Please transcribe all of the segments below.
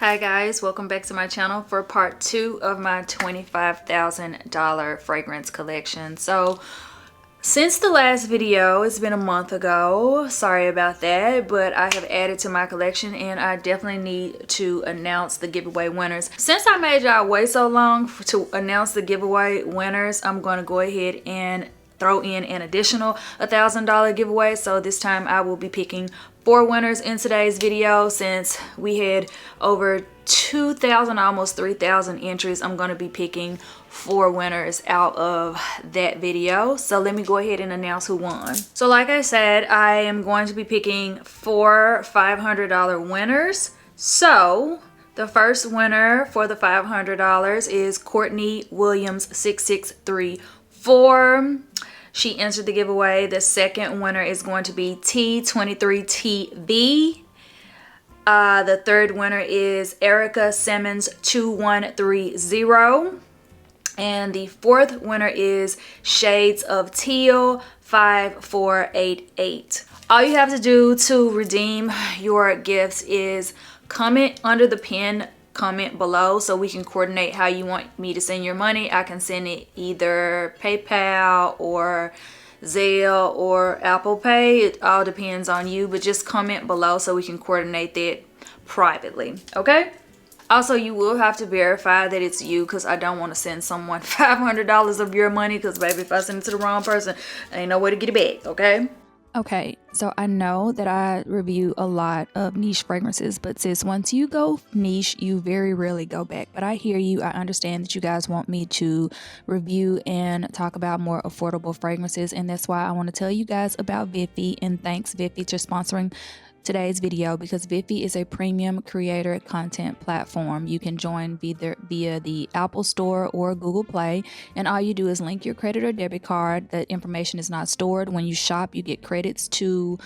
Hi guys, welcome back to my channel for part 2 of my $25,000 fragrance collection. So since the last video, it's been a month ago, sorry about that, but I have added to my collection and I definitely need to announce the giveaway winners. Since I made y'all wait so long to announce the giveaway winners, I'm going to go ahead and throw in an additional $1,000 giveaway. So this time I will be picking 4 winners in today's video. Since we had over 2,000, almost 3,000 entries, I'm going to be picking 4 winners out of that video. So let me go ahead and announce who won. So like I said, I am going to be picking 4 $500 winners. So the first winner for the $500 is Courtney Williams 6634. She entered the giveaway. The second winner is going to be T23TV. The third winner is Erica Simmons 2130. And the fourth winner is Shades of Teal 5488. All you have to do to redeem your gifts is comment under the pin comment below so we can coordinate how you want me to send your money. I can send it either PayPal or Zelle or Apple Pay. It all depends on you, but just comment below so we can coordinate that privately, okay? Also, you will have to verify that it's you, because I don't want to send someone $500 of your money, because baby, if I send it to the wrong person, ain't no way to get it back, okay? Okay, so I know that I review a lot of niche fragrances, but sis, once you go niche, you very rarely go back. But I hear you. I understand that you guys want me to review and talk about more affordable fragrances, and that's why I want to tell you guys about Viffy, and thanks Viffy for sponsoring today's video, because Viffy is a premium creator content platform. You can join either via the Apple Store or Google Play, and all you do is link your credit or debit card. The information is not stored. When you shop, you get credits to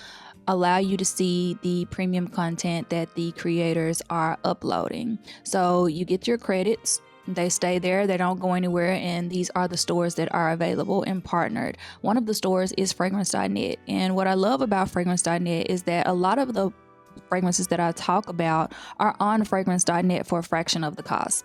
allow you to see the premium content that the creators are uploading. So you get your credits, they stay there, they don't go anywhere, and these are the stores that are available and partnered. One of the stores is fragrance.net, and what I love about fragrance.net is that a lot of the fragrances that I talk about are on fragrance.net for a fraction of the cost.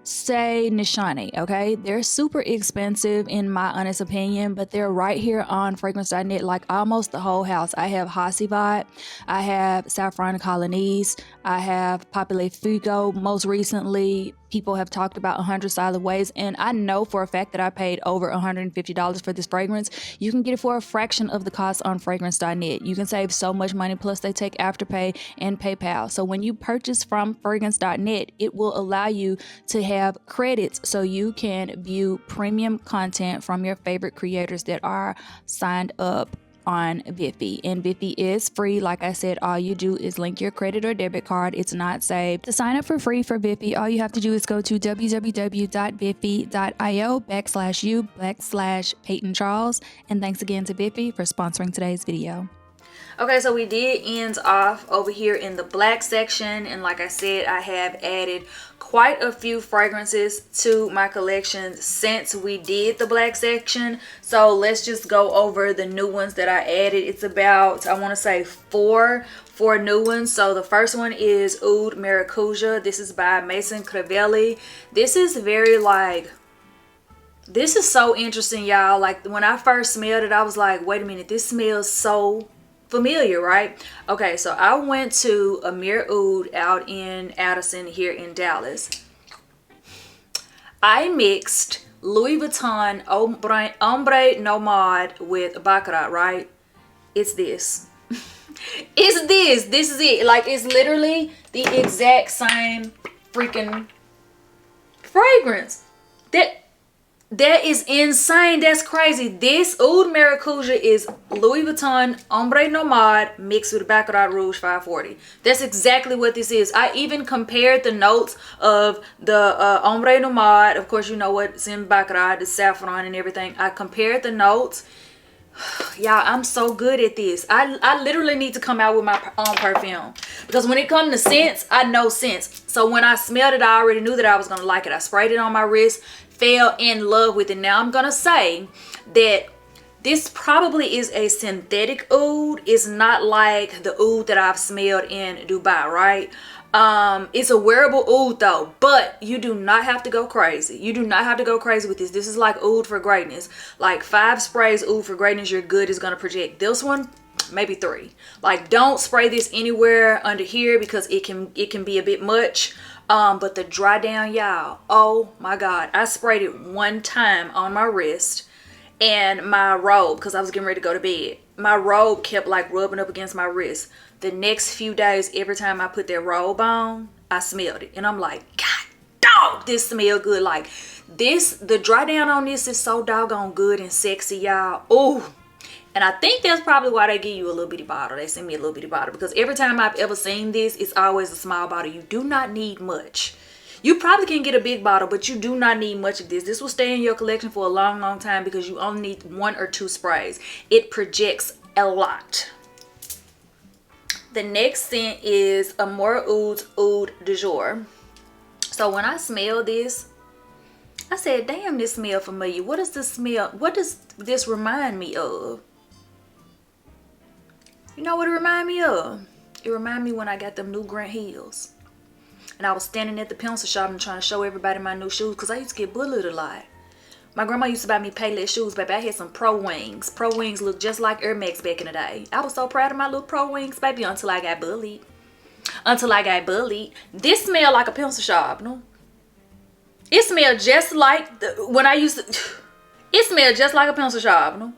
Say Nishane, okay? They're super expensive in my honest opinion, but they're right here on fragrance.net, like almost the whole house. I have Hacivat, I have Saffron Colonies, I have Popule Fugo. Most recently, people have talked about 100 Solid Ways, and I know for a fact that I paid over $150 for this fragrance. You can get it for a fraction of the cost on fragrance.net. You can save so much money, plus they take Afterpay and PayPal. So when you purchase from fragrance.net, it will allow you to have credits so you can view premium content from your favorite creators that are signed up on Viffy. And Viffy is free. Like I said, all you do is link your credit or debit card. It's not saved. To sign up for free for Viffy, all you have to do is go to www.viffy.io/u/Peyton Charles. And thanks again to Viffy for sponsoring today's video. Okay, so we did end off over here in the black section, and like I said, I have added quite a few fragrances to my collection since we did the black section. So let's just go over the new ones that I added. It's about, I want to say four new ones. So the first one is Oud Maracuja. This is by Mason Crivelli. This is very this is so interesting, y'all. Like when I first smelled it, I was like, wait a minute, this smells so familiar, right? Okay, so I went to Amir Oud out in Addison here in Dallas. I mixed Louis Vuitton Ombre Nomade with Baccarat, right? It's this. It's this. This is it. Like, it's literally the exact same freaking fragrance. That is insane. That's crazy. This Oud Maracuja is Louis Vuitton Ombre Nomade mixed with Baccarat Rouge 540. That's exactly what this is. I even compared the notes of the Ombre Nomade. Of course, you know what's in Baccarat, the saffron and everything. I compared the notes. Y'all, I'm so good at this. I literally need to come out with my own perfume, because when it comes to scents, I know scents. So when I smelled it, I already knew that I was going to like it. I sprayed it on my wrist, fell in love with it. Now I'm going to say that This probably is a synthetic oud. It's not like the oud that I've smelled in Dubai, right? It's a wearable oud though, but you do not have to go crazy. You do not have to go crazy with this. This is like oud for greatness. Like 5 sprays oud for greatness, your good is gonna project. This one, maybe 3. Like, don't spray this anywhere under here because it can be a bit much. But the dry down, y'all, oh my god, I sprayed it one time on my wrist and my robe, because I was getting ready to go to bed. My robe kept like rubbing up against my wrist. The next few days, every time I put that robe on, I smelled it. And I'm like, God dog, this smell good. Like this, the dry down on this is so doggone good and sexy, y'all. Oh, and I think that's probably why they give you a little bitty bottle. They send me a little bitty bottle because every time I've ever seen this, it's always a small bottle. You do not need much. You probably can get a big bottle, but you do not need much of this. This will stay in your collection for a long, long time because you only need 1 or 2 sprays. It projects a lot. The next scent is Amore Oud's Oud du Jour. So when I smell this, I said, damn, this smell familiar. What does this smell? What does this remind me of? You know what it remind me of? It remind me when I got them new Grant Hills. And I was standing at the pencil shop and trying to show everybody my new shoes because I used to get bullied a lot. My grandma used to buy me Payless shoes, baby. I had some Pro Wings. Pro Wings look just like Air Max back in the day. I was so proud of my little Pro Wings, baby, until I got bullied. This smelled like a pencil shop, no? It smelled just like it smelled just like a pencil shop, no?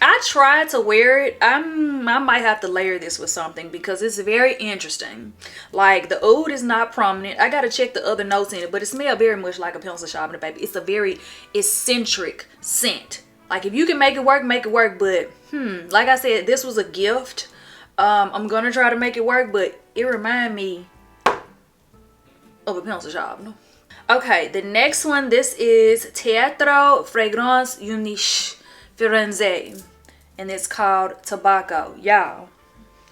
I tried to wear it. I might have to layer this with something because it's very interesting. Like, the oud is not prominent. I gotta check the other notes in it, but it smells very much like a pencil sharpener, baby. It's a very eccentric scent. Like, if you can make it work, make it work. But like I said, this was a gift. I'm gonna try to make it work, but it reminds me of a pencil sharpener. Okay, the next one, this is Tetro Fragranze Tabaco, and it's called Tabaco. Y'all,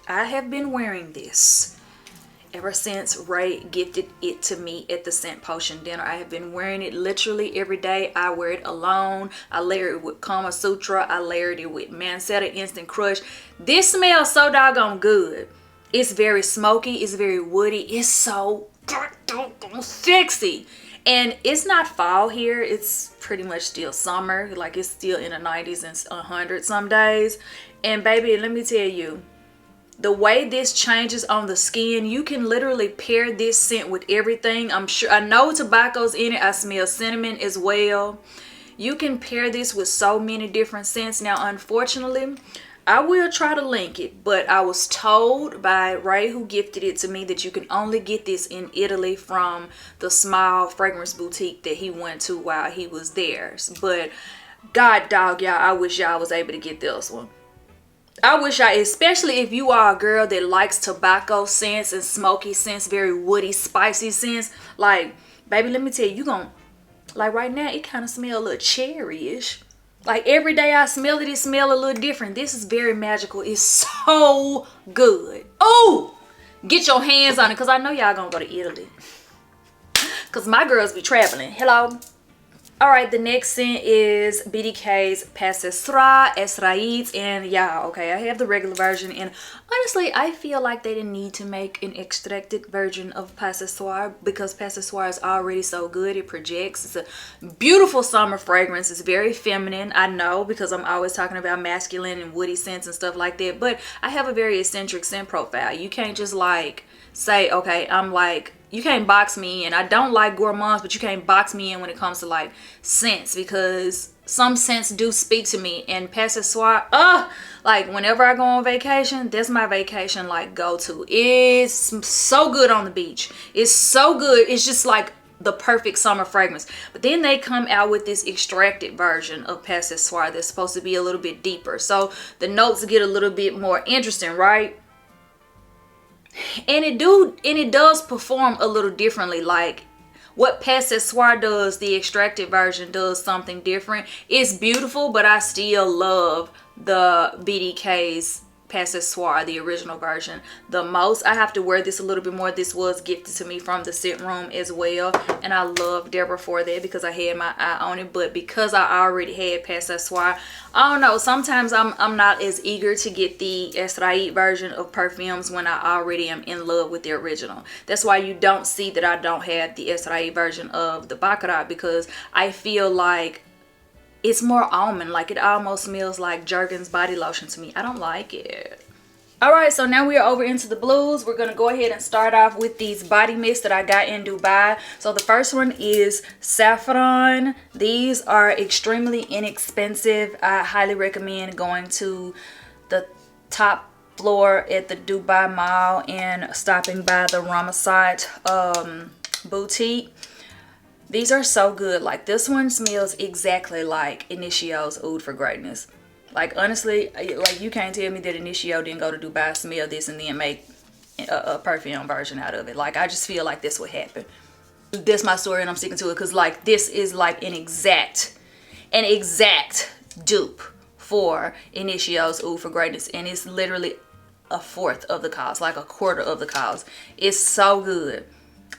I have been wearing this ever since Ray gifted it to me at the Scent Potion dinner. I have been wearing it literally every day. I wear it alone. I layer it with Kama Sutra. I layered it with Mancetta Instant Crush. This smells so doggone good. It's very smoky. It's very woody. It's so doggone sexy. And it's not fall here. It's pretty much still summer. Like, it's still in the 90s and 100 some days. And baby, let me tell you, the way this changes on the skin, you can literally pair this scent with everything. I know tobacco's in it. I smell cinnamon as well. You can pair this with so many different scents. Now, unfortunately, I will try to link it, but I was told by Ray, who gifted it to me, that you can only get this in Italy from the small fragrance boutique that he went to while he was there. But God dog, y'all, I wish y'all was able to get this one. I wish especially if you are a girl that likes tobacco scents and smoky scents, very woody, spicy scents. Like, baby, let me tell you, like right now, it kind of smells a little cherry-ish. Like, every day I smell it, it smells a little different. This is very magical. It's so good. Oh, get your hands on it, because I know y'all gonna go to Italy. Because my girls be traveling. Hello. All right, the next scent is BDK's Passesoir Esraïd, and yeah, okay, I have the regular version, and honestly, I feel like they didn't need to make an extracted version of Passesoir because Passesoir is already so good. It projects. It's a beautiful summer fragrance. It's very feminine, I know, because I'm always talking about masculine and woody scents and stuff like that, but I have a very eccentric scent profile. You can't just like say, okay, I'm like, you can't box me in. I don't like gourmands, but you can't box me in when it comes to like scents, because some scents do speak to me. And Passesoir, like whenever I go on vacation, that's my vacation like go to. It's so good on the beach. It's so good. It's just like the perfect summer fragrance. But then they come out with this extracted version of Passesoir that's supposed to be a little bit deeper, so the notes get a little bit more interesting, right? And it does perform a little differently. Like what Passesoir does, the extracted version does something different. It's beautiful, but I still love the BDK's Accessoire, the original version, the most. I have to wear this a little bit more. This was gifted to me from the scent room as well, and I love Deborah for that because I had my eye on it. But because I already had Accessoire, I don't know, sometimes I'm not as eager to get the Esraid version of perfumes when I already am in love with the original. That's why you don't see that I don't have the Esraid version of the Baccarat, because I feel like it's more almond. Like, it almost smells like Jergens body lotion to me. I don't like it. Alright, so now we are over into the blues. We're going to go ahead and start off with these body mists that I got in Dubai. So the first one is Saffron. These are extremely inexpensive. I highly recommend going to the top floor at the Dubai Mall and stopping by the Ramazat boutique. These are so good. Like, this one smells exactly like Initio's Oud for Greatness. Like, honestly, like, you can't tell me that Initio didn't go to Dubai, smell this, and then make a perfume version out of it. Like, I just feel like this would happen. That's my story, and I'm sticking to it, because, like, this is like an exact dupe for Initio's Oud for Greatness, and it's literally a fourth of the cost, like a quarter of the cost. It's so good.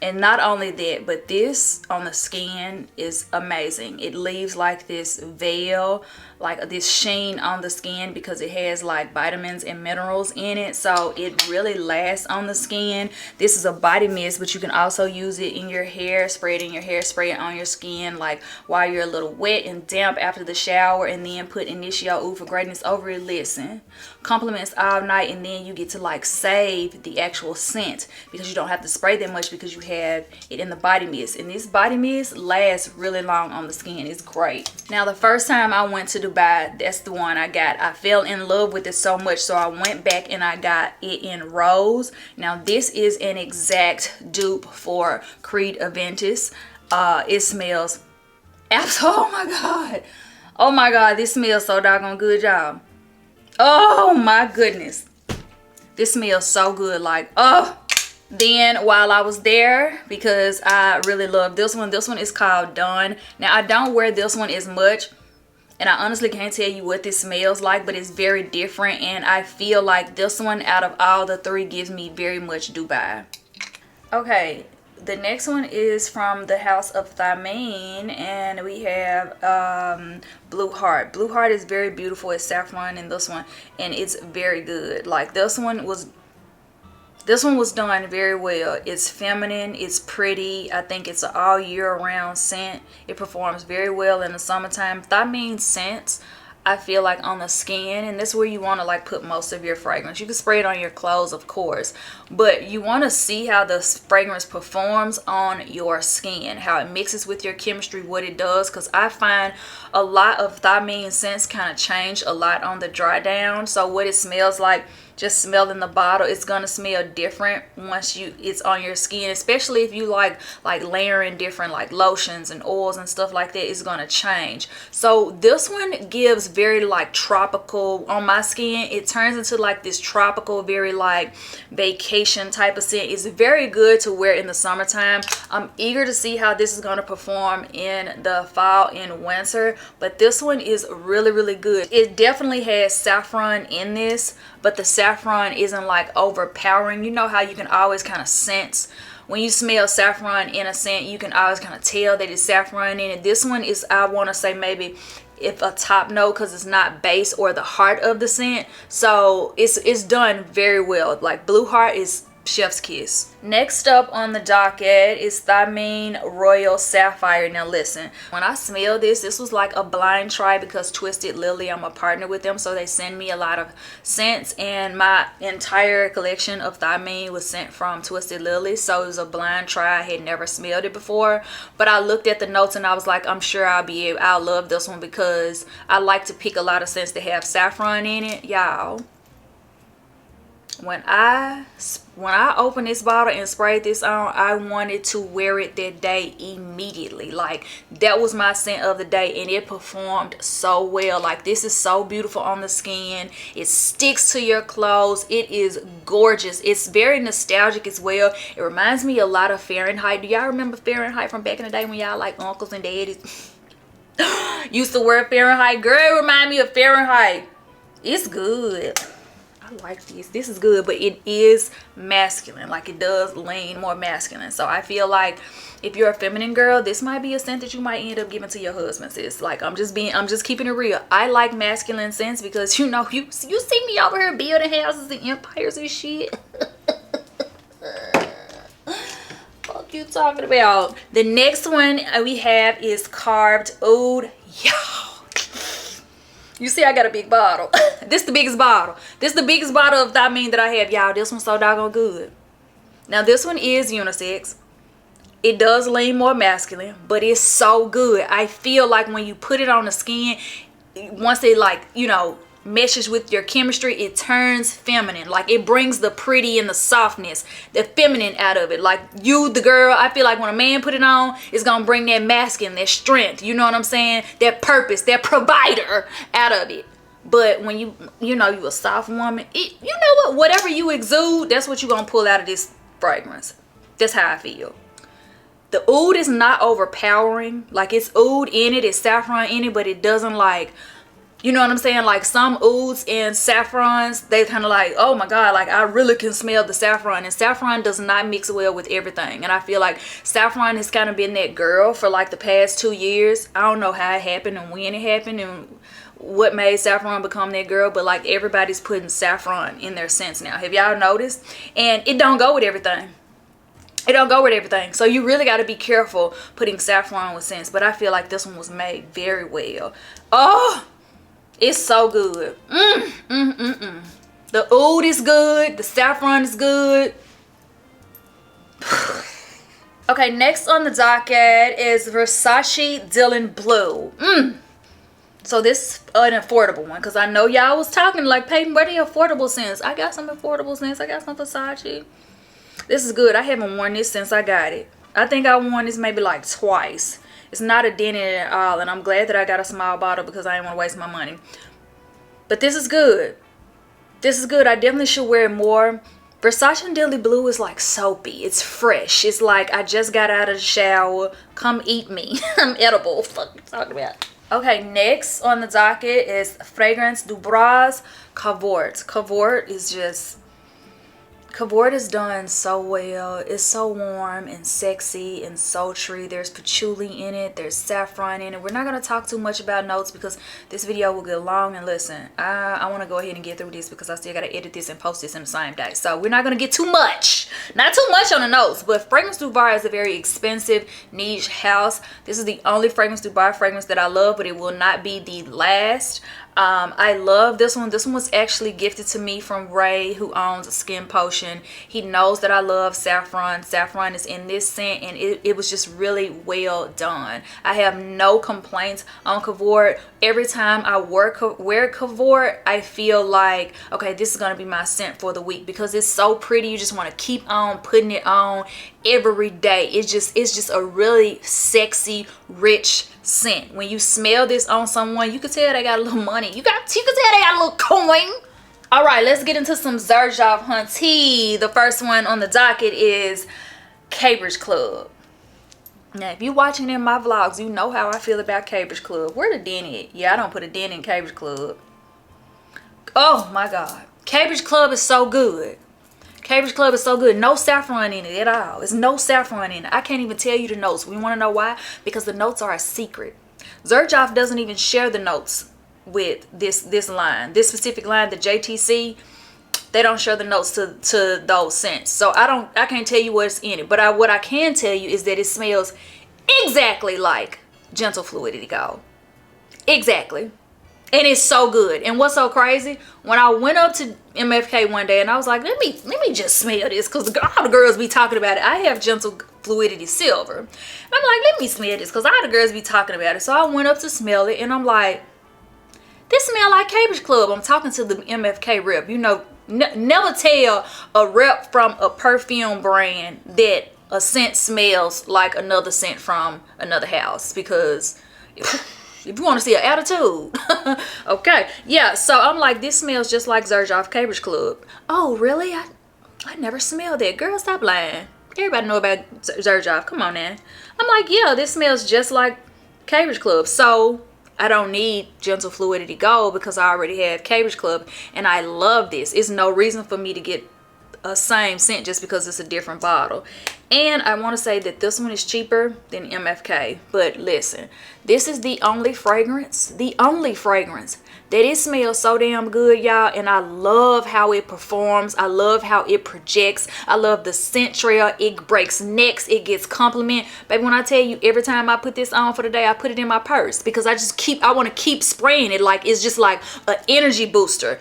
And not only that, but this on the skin is amazing. It leaves like this veil, like this sheen on the skin, because it has like vitamins and minerals in it. So it really lasts on the skin. This is a body mist, but you can also use it in your hair, spray it in your hair, spray it on your skin, like while you're a little wet and damp after the shower, and then put Initio Oud for Greatness over it. Listen, compliments all night, and then you get to like save the actual scent because you don't have to spray that much because you have it in the body mist. And this body mist lasts really long on the skin. It's great. Now, the first time I went to Dubai, that's the one I got. I fell in love with it so much, so I went back and I got it in rose. Now, this is an exact dupe for Creed Aventus. It smells oh my god, oh my god, this smells so doggone good, y'all. Oh my goodness, this smells so good. Like, oh. Then while I was there, because I really love this one is called Dawn. Now, I don't wear this one as much, and I honestly can't tell you what this smells like, but it's very different, and I feel like this one out of all the three gives me very much Dubai. Okay, the next one is from the house of Thameen, and we have Blue Heart. Blue Heart is very beautiful. It's saffron in this one, and it's very good. Like, this one was done very well. It's feminine, it's pretty. I think it's an all year round scent. It performs very well in the summertime. Thameen scents, I feel like, on the skin, and this is where you want to like put most of your fragrance. You can spray it on your clothes, of course, but you want to see how the fragrance performs on your skin, how it mixes with your chemistry, what it does, because I find a lot of Thameen scents kind of change a lot on the dry down. So what it smells like, just smelling the bottle, it's gonna smell different once it's on your skin, especially if you like layering different like lotions and oils and stuff like that. It's gonna change. So this one gives very like tropical on my skin. It turns into like this tropical, very like vacation type of scent. It's very good to wear in the summertime. I'm eager to see how this is gonna perform in the fall and winter, but this one is really, really good. It definitely has saffron in this, but the saffron isn't like overpowering. You know how you can always kind of sense when you smell saffron in a scent, you can always kind of tell that it's saffron in it. This one is, I want to say, maybe if a top note, because it's not base or the heart of the scent. So it's done very well. Like, Blue Heart is chef's kiss. Next up on the docket is Thameen Royal Sapphire. Now listen, when I smelled this was like a blind try, because Twisted Lily, I'm a partner with them, so they send me a lot of scents, and my entire collection of Thameen was sent from Twisted Lily. So it was a blind try. I had never smelled it before, but I looked at the notes and I was like, I'm sure I'll love this one, because I like to pick a lot of scents that have saffron in it, y'all. When I opened this bottle and sprayed this on, I wanted to wear it that day immediately. Like, that was my scent of the day, and it performed so well. Like, this is so beautiful on the skin. It sticks to your clothes. It is gorgeous. It's very nostalgic as well. It reminds me a lot of Fahrenheit. Do y'all remember Fahrenheit from back in the day when y'all like uncles and daddies used to wear Fahrenheit? Girl, it remind me of Fahrenheit. It's good. I like this. This is good, but it is masculine. Like, it does lean more masculine. So I feel like if you're a feminine girl, this might be a scent that you might end up giving to your husband, sis. Like, I'm just keeping it real. I like masculine scents because, you know, you see me over here building houses and empires and shit. Fuck you talking about. The next one we have is Carved Oud. Y'all, you see I got a big bottle. This the biggest bottle. This the biggest bottle of Thameen that I have, y'all. This one's so doggone good. Now this one is unisex. It does lean more masculine, but it's so good. I feel like when you put it on the skin, once it, like, you know, meshes with your chemistry, it turns feminine. Like, it brings the pretty and the softness, the feminine out of it. Like, you, the girl, I feel like when a man put it on, it's gonna bring that masculine, that strength, you know what I'm saying, that purpose, that provider out of it. But when you know, you a soft woman, you know what, whatever you exude, that's what you gonna pull out of this fragrance. That's how I feel. The oud is not overpowering. Like, it's oud in it, it's saffron in it, but it doesn't, like, you know what I'm saying? Like, some ouds and saffrons, they kind of like, oh my God, like, I really can smell the saffron. And saffron does not mix well with everything. And I feel like saffron has kind of been that girl for like the past 2 years. I don't know how it happened and when it happened and what made saffron become that girl. But like, everybody's putting saffron in their scents now. Have y'all noticed? And it don't go with everything. It don't go with everything. So you really got to be careful putting saffron with scents. But I feel like this one was made very well. Oh, it's so good. The oud is good. The saffron is good. Okay, next on the docket is Versace Dylan Blue. So this an affordable one, because I know y'all was talking like, Peyton, where the affordable scents? I got some affordable scents. I got some Versace. This is good. I haven't worn this since I got it. I think I worn this maybe like twice. It's not a dent in it at all, and I'm glad that I got a small bottle because I didn't want to waste my money. But this is good. This is good. I definitely should wear it more. Versace and Dylan Blue is like soapy. It's fresh. It's like I just got out of the shower. Come eat me. I'm edible. Fuck you talking about. Okay, next on the docket is Fragrance du Bras Cavort. Cavort is just... Cavort is done so well. It's so warm and sexy and sultry. There's patchouli in it. There's saffron in it. We're not going to talk too much about notes because this video will get long. And listen, I want to go ahead and get through this because I still got to edit this and post this in the same day. So we're not going to get too much. Not too much on the notes. But Fragrance du Bar is a very expensive niche house. This is the only Fragrance du Bar fragrance that I love, but it will not be the last. I love this one. This one was actually gifted to me from Ray, who owns Skin Potion. He knows that I love saffron. Saffron is in this scent, and it was just really well done. I have no complaints on Cavort. Every time I wear Cavort, I feel like, okay, this is going to be my scent for the week because it's so pretty. You just want to keep on putting it on every day. It's just a really sexy, rich scent. When you smell this on someone, you can tell they got a little money. You can tell they got a little coin. All right, let's get into some Zerjov Hunty. The first one on the docket is Cambridge Club. Now, if you're watching in my vlogs, you know how I feel about Cambridge Club. Where the dent at? Yeah, I don't put a dent in Cambridge Club. Oh my God, Cambridge Club is so good. Cambridge Club is so good. No saffron in it at all. There's no saffron in it. I can't even tell you the notes. We want to know why? Because the notes are a secret. Zerjov doesn't even share the notes with this line. This specific line, the JTC, they don't share the notes to those scents. So I can't tell you what's in it. But what I can tell you is that it smells exactly like Gentle Fluidity Gold. Exactly. And it's so good. And what's so crazy, when I went up to MFK one day and I was like, let me just smell this, because all the girls be talking about it. I have Gentle Fluidity Silver. And I'm like, let me smell this, because all the girls be talking about it. So I went up to smell it and I'm like, this smell like Cambridge Club. I'm talking to the MFK rep. You know, never tell a rep from a perfume brand that a scent smells like another scent from another house, because if you want to see an attitude. Okay, yeah, so I'm like, this smells just like Zerjov Cambridge Club. Oh, really? I never smelled that. Girl, stop lying. Everybody know about Zerjov. Come on now. I'm like, yeah, this smells just like Cambridge Club. So I don't need Gentle Fluidity Gold because I already have Cabbage Club, and I love this. It's no reason for me to get a same scent just because it's a different bottle. And I want to say that this one is cheaper than MFK, but listen, this is the only fragrance that it smells so damn good, y'all. And I love how it performs. I love how it projects. I love the scent trail. It breaks necks. It gets compliment. Baby, when I tell you, every time I put this on for the day, I put it in my purse because I want to keep spraying it. Like, it's just like an energy booster.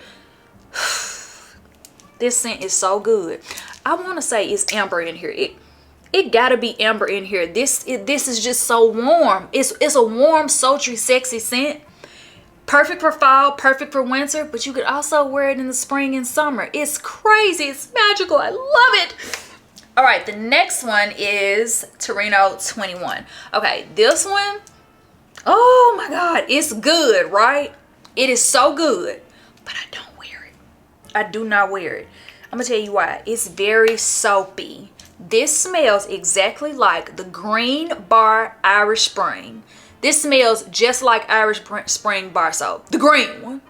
This scent is so good. I want to say it's amber in here. It gotta be amber in here. This is just so warm. It's a warm, sultry, sexy scent. Perfect for fall, perfect for winter, but you could also wear it in the spring and summer. It's crazy. It's magical. I love it. All right, the next one is Torino 21. Okay, this one, oh my God, it's good, right? It is so good, but I don't wear it. I do not wear it. I'm gonna tell you why. It's very soapy. This smells exactly like the Green Bar Irish Spring. This smells just like Irish Spring bar soap. The green one.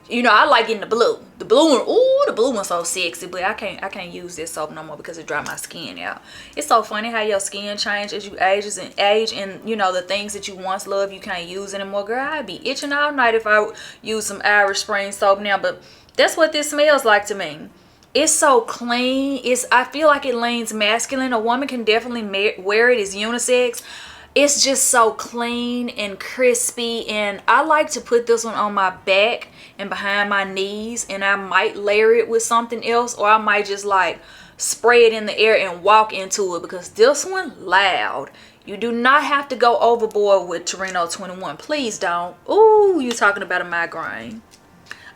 You know, I like getting the blue. The blue one, ooh, the blue one's so sexy, but I can't use this soap no more because it dry my skin out. It's so funny how your skin changes as you age and you know, the things that you once loved you can't use anymore. Girl, I'd be itching all night if I use some Irish Spring soap now, but that's what this smells like to me. It's so clean. I feel like it leans masculine. A woman can definitely wear it as unisex. It's just so clean and crispy, and I like to put this one on my back and behind my knees, and I might layer it with something else, or I might just like spray it in the air and walk into it because this one loud. You do not have to go overboard with Torino 21. Please don't. Ooh, you talking about a migraine.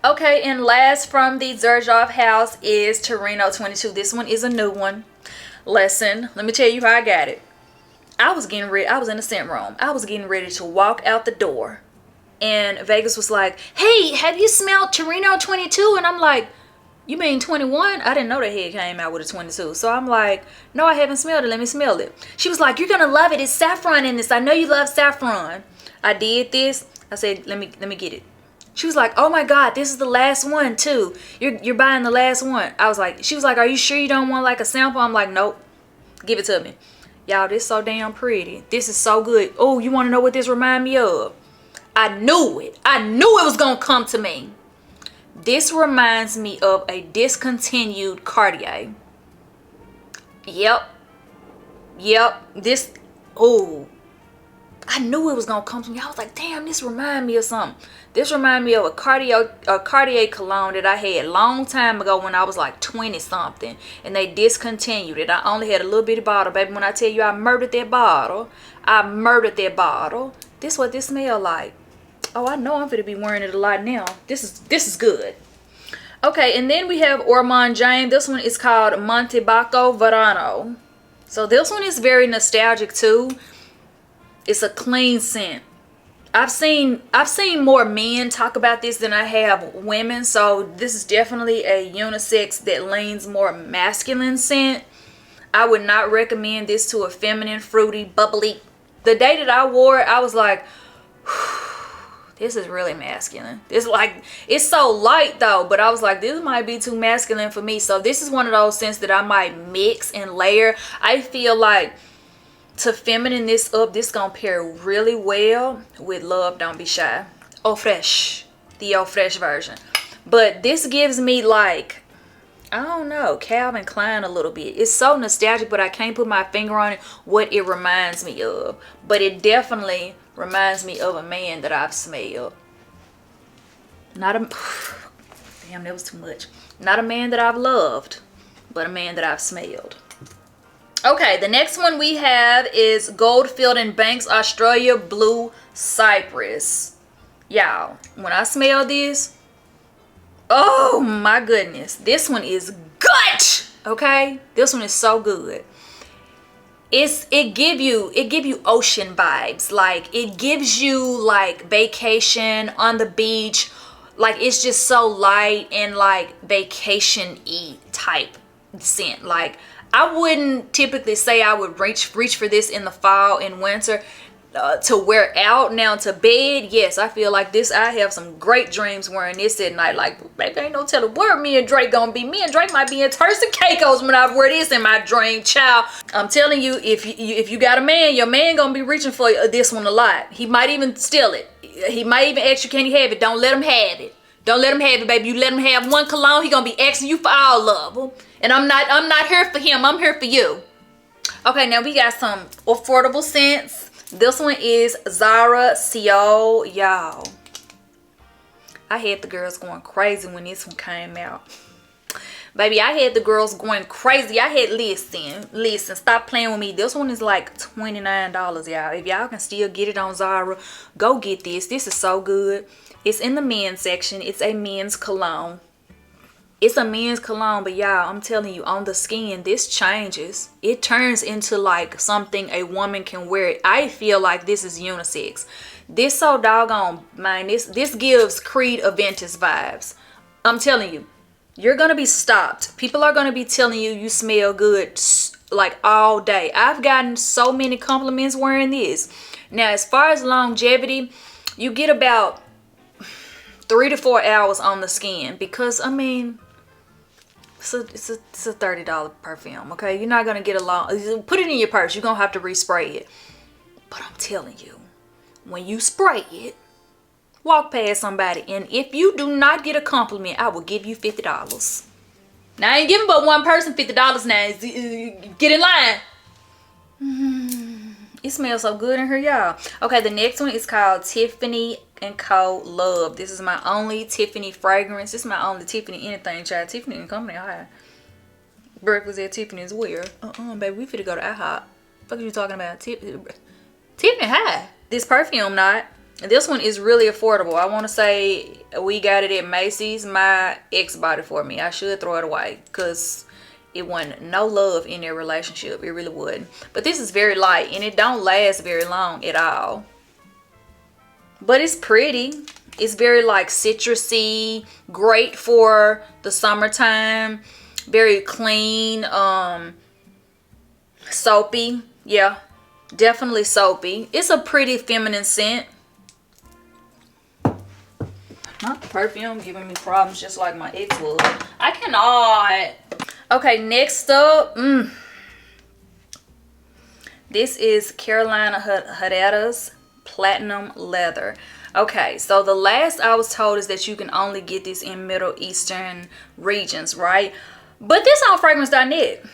Okay, and last from the Zerjov house is Torino 22. This one is a new one. Listen, let me tell you how I got it. I was getting ready. I was in the scent room. I was getting ready to walk out the door. And Vegas was like, hey, have you smelled Torino 22? And I'm like, you mean 21? I didn't know that he came out with a 22. So I'm like, no, I haven't smelled it. Let me smell it. She was like, you're going to love it. It's saffron in this. I know you love saffron. I did this. I said, let me get it. She was like, oh my God, this is the last one too. You're buying the last one. I was like, she was like, are you sure you don't want like a sample? I'm like, nope. Give it to me. Y'all, this is so damn pretty. This is so good. Oh, you want to know what this remind me of? I knew it. I knew it was going to come to me. This reminds me of a discontinued Cartier. Yep. This, oh, I knew it was going to come to me. I was like, damn, this remind me of something. This remind me of a Cartier cologne that I had a long time ago when I was like 20 something. And they discontinued it. I only had a little bitty bottle, baby. When I tell you I murdered that bottle. This is what this smell like. Oh, I know I'm going to be wearing it a lot now. This is good. Okay, and then we have Ormond James. This one is called Montebaco Verano. So this one is very nostalgic too. It's a clean scent. I've seen more men talk about this than I have women, so this is definitely a unisex that leans more masculine scent. I would not recommend this to a feminine, fruity, bubbly. The day that I wore it, I was like, this is really masculine. It's so light though, but I was like, this might be too masculine for me. So this is one of those scents that I might mix and layer. I feel like to feminine this up, this gonna pair really well with Love Don't Be Shy. Eau Fraiche, the Eau Fraiche version. But this gives me like, I don't know, Calvin Klein a little bit. It's so nostalgic, but I can't put my finger on it what it reminds me of. But it definitely reminds me of a man that I've smelled. Damn, that was too much. Not a man that I've loved, but a man that I've smelled. Okay, the next one we have is Goldfield and Banks Australia Blue Cypress. Y'all, when I smell this, oh my goodness, this one is good. Okay, this one is so good. It give you ocean vibes. Like it gives you like vacation on the beach. Like it's just so light and like vacation-y type scent. Like I wouldn't typically say I would reach for this in the fall and winter. to wear out now to bed. Yes, I feel like this. I have some great dreams wearing this at night. Like, baby, ain't no telling where me and Drake gonna be. Me and Drake might be in Turks and Caicos when I wear this in my dream, child. I'm telling you, if you got a man, your man gonna be reaching for this one a lot. He might even steal it. He might even ask you, can he have it? Don't let him have it. Don't let him have it, baby. You let him have one cologne, he gonna be asking you for all of them. And I'm not here for him. I'm here for you. Okay, now we got some affordable scents. This one is Zara Ciage, y'all. I had the girls going crazy when this one came out. Baby, I had the girls going crazy. I had, listen, stop playing with me. This one is like $29, y'all. If y'all can still get it on Zara, go get this. This is so good. It's in the men's section. It's a men's cologne. It's a men's cologne, but y'all, I'm telling you, on the skin, this changes. It turns into like something a woman can wear. I feel like this is unisex. This so doggone, man, this gives Creed Aventus vibes. I'm telling you, you're gonna be stopped. People are gonna be telling you you smell good like all day. I've gotten so many compliments wearing this. Now, as far as longevity, you get about 3 to 4 hours on the skin because, I mean, it's a $30 perfume, okay? You're not gonna get a long, put it in your purse. You're gonna have to respray it. But I'm telling you, when you spray it, walk past somebody, and if you do not get a compliment, I will give you $50. Now, I ain't giving but one person $50 now. Get in line. It smells so good in here, y'all. Okay, the next one is called Tiffany & Co. Love. This is my only Tiffany fragrance. This is my only Tiffany anything, child. Tiffany and Company high. Breakfast at Tiffany's where? Baby, we finna go to IHOP. What are you talking about? Tiffany high. This perfume not. This one is really affordable. I want to say we got it at Macy's. My ex bought it for me. I should throw it away because it wasn't no love in their relationship. It really wouldn't. But this is very light and it don't last very long at all. But it's pretty. It's very like citrusy, great for the summertime, very clean, soapy. Yeah, definitely soapy. It's a pretty feminine scent. My perfume giving me problems just like my ex would. I cannot. Okay, next up, this is Carolina Herrera's Platinum Leather. Okay, so the last I was told is that you can only get this in Middle Eastern regions, right? But this on fragrance.net.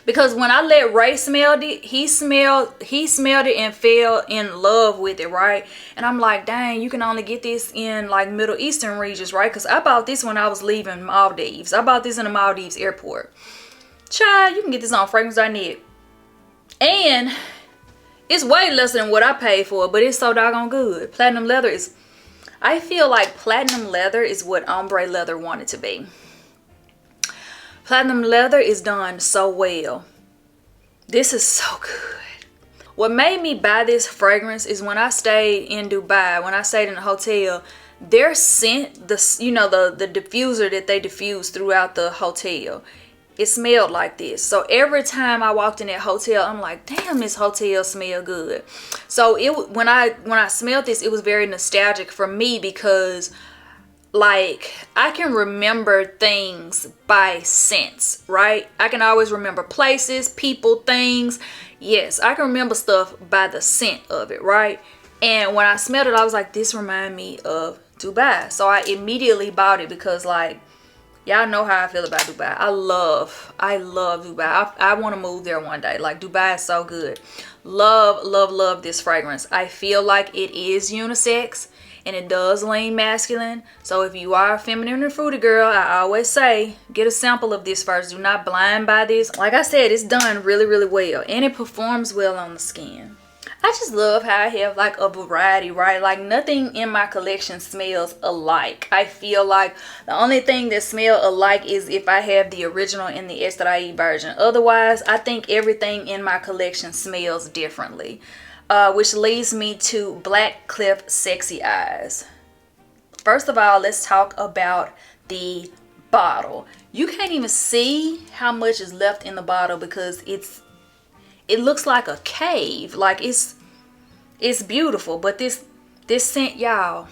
Because when I let Ray smell it, he smelled it and fell in love with it, right? And I'm like, dang, you can only get this in like Middle Eastern regions, right? Because I bought this when I was leaving Maldives. I bought this in the Maldives airport. Child, you can get this on fragrance.net. And it's way less than what I paid for, but it's so doggone good. Platinum leather is, I feel like platinum leather is what ombre leather wanted to be. Platinum leather is done so well. This is so good. What made me buy this fragrance is when I stayed in Dubai, when I stayed in a hotel, their scent, the diffuser that they diffuse throughout the hotel, it smelled like this. So every time I walked in that hotel, I'm like, damn, this hotel smell good. So when I smelled this, it was very nostalgic for me because like I can remember things by scents, right? I can always remember places, people, things. Yes, I can remember stuff by the scent of it, right? And when I smelled it, I was like, this reminds me of Dubai. So I immediately bought it because like, y'all know how I feel about Dubai. I love Dubai. I want to move there one day. Like Dubai is so good. Love this fragrance. I feel like it is unisex. And it does lean masculine. So if you are a feminine and fruity girl, I always say, get a sample of this first. Do not blind buy this. Like I said, it's done really, really well. And it performs well on the skin. I just love how I have like a variety, right? Like nothing in my collection smells alike. I feel like the only thing that smells alike is if I have the original and the extra version. Otherwise, I think everything in my collection smells differently. Which leads me to Black Cliff Sexy Eyes. First of all, let's talk about the bottle. You can't even see how much is left in the bottle because it's it looks like a cave. Like it's beautiful. But this scent, y'all,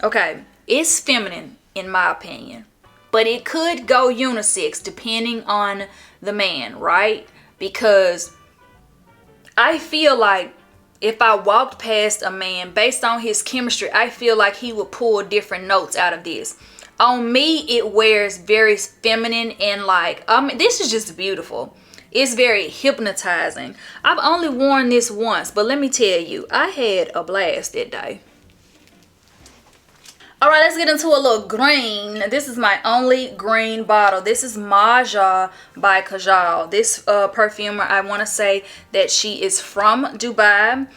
okay, it's feminine in my opinion, but it could go unisex depending on the man, right? Because I feel like if I walked past a man based on his chemistry, I feel like he would pull different notes out of this. On me, it wears very feminine and like, this is just beautiful. It's very hypnotizing. I've only worn this once, but let me tell you, I had a blast that day. All right, let's get into a little green. This is my only green bottle. This is Roja by Ciage. This perfumer, I want to say that she is from Dubai.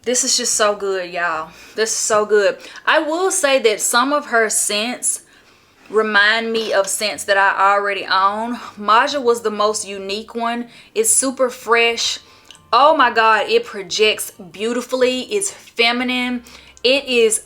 This is just so good, y'all. This is so good. I will say that some of her scents remind me of scents that I already own. Roja was the most unique one. It's super fresh. Oh my God, it projects beautifully. It's feminine. It is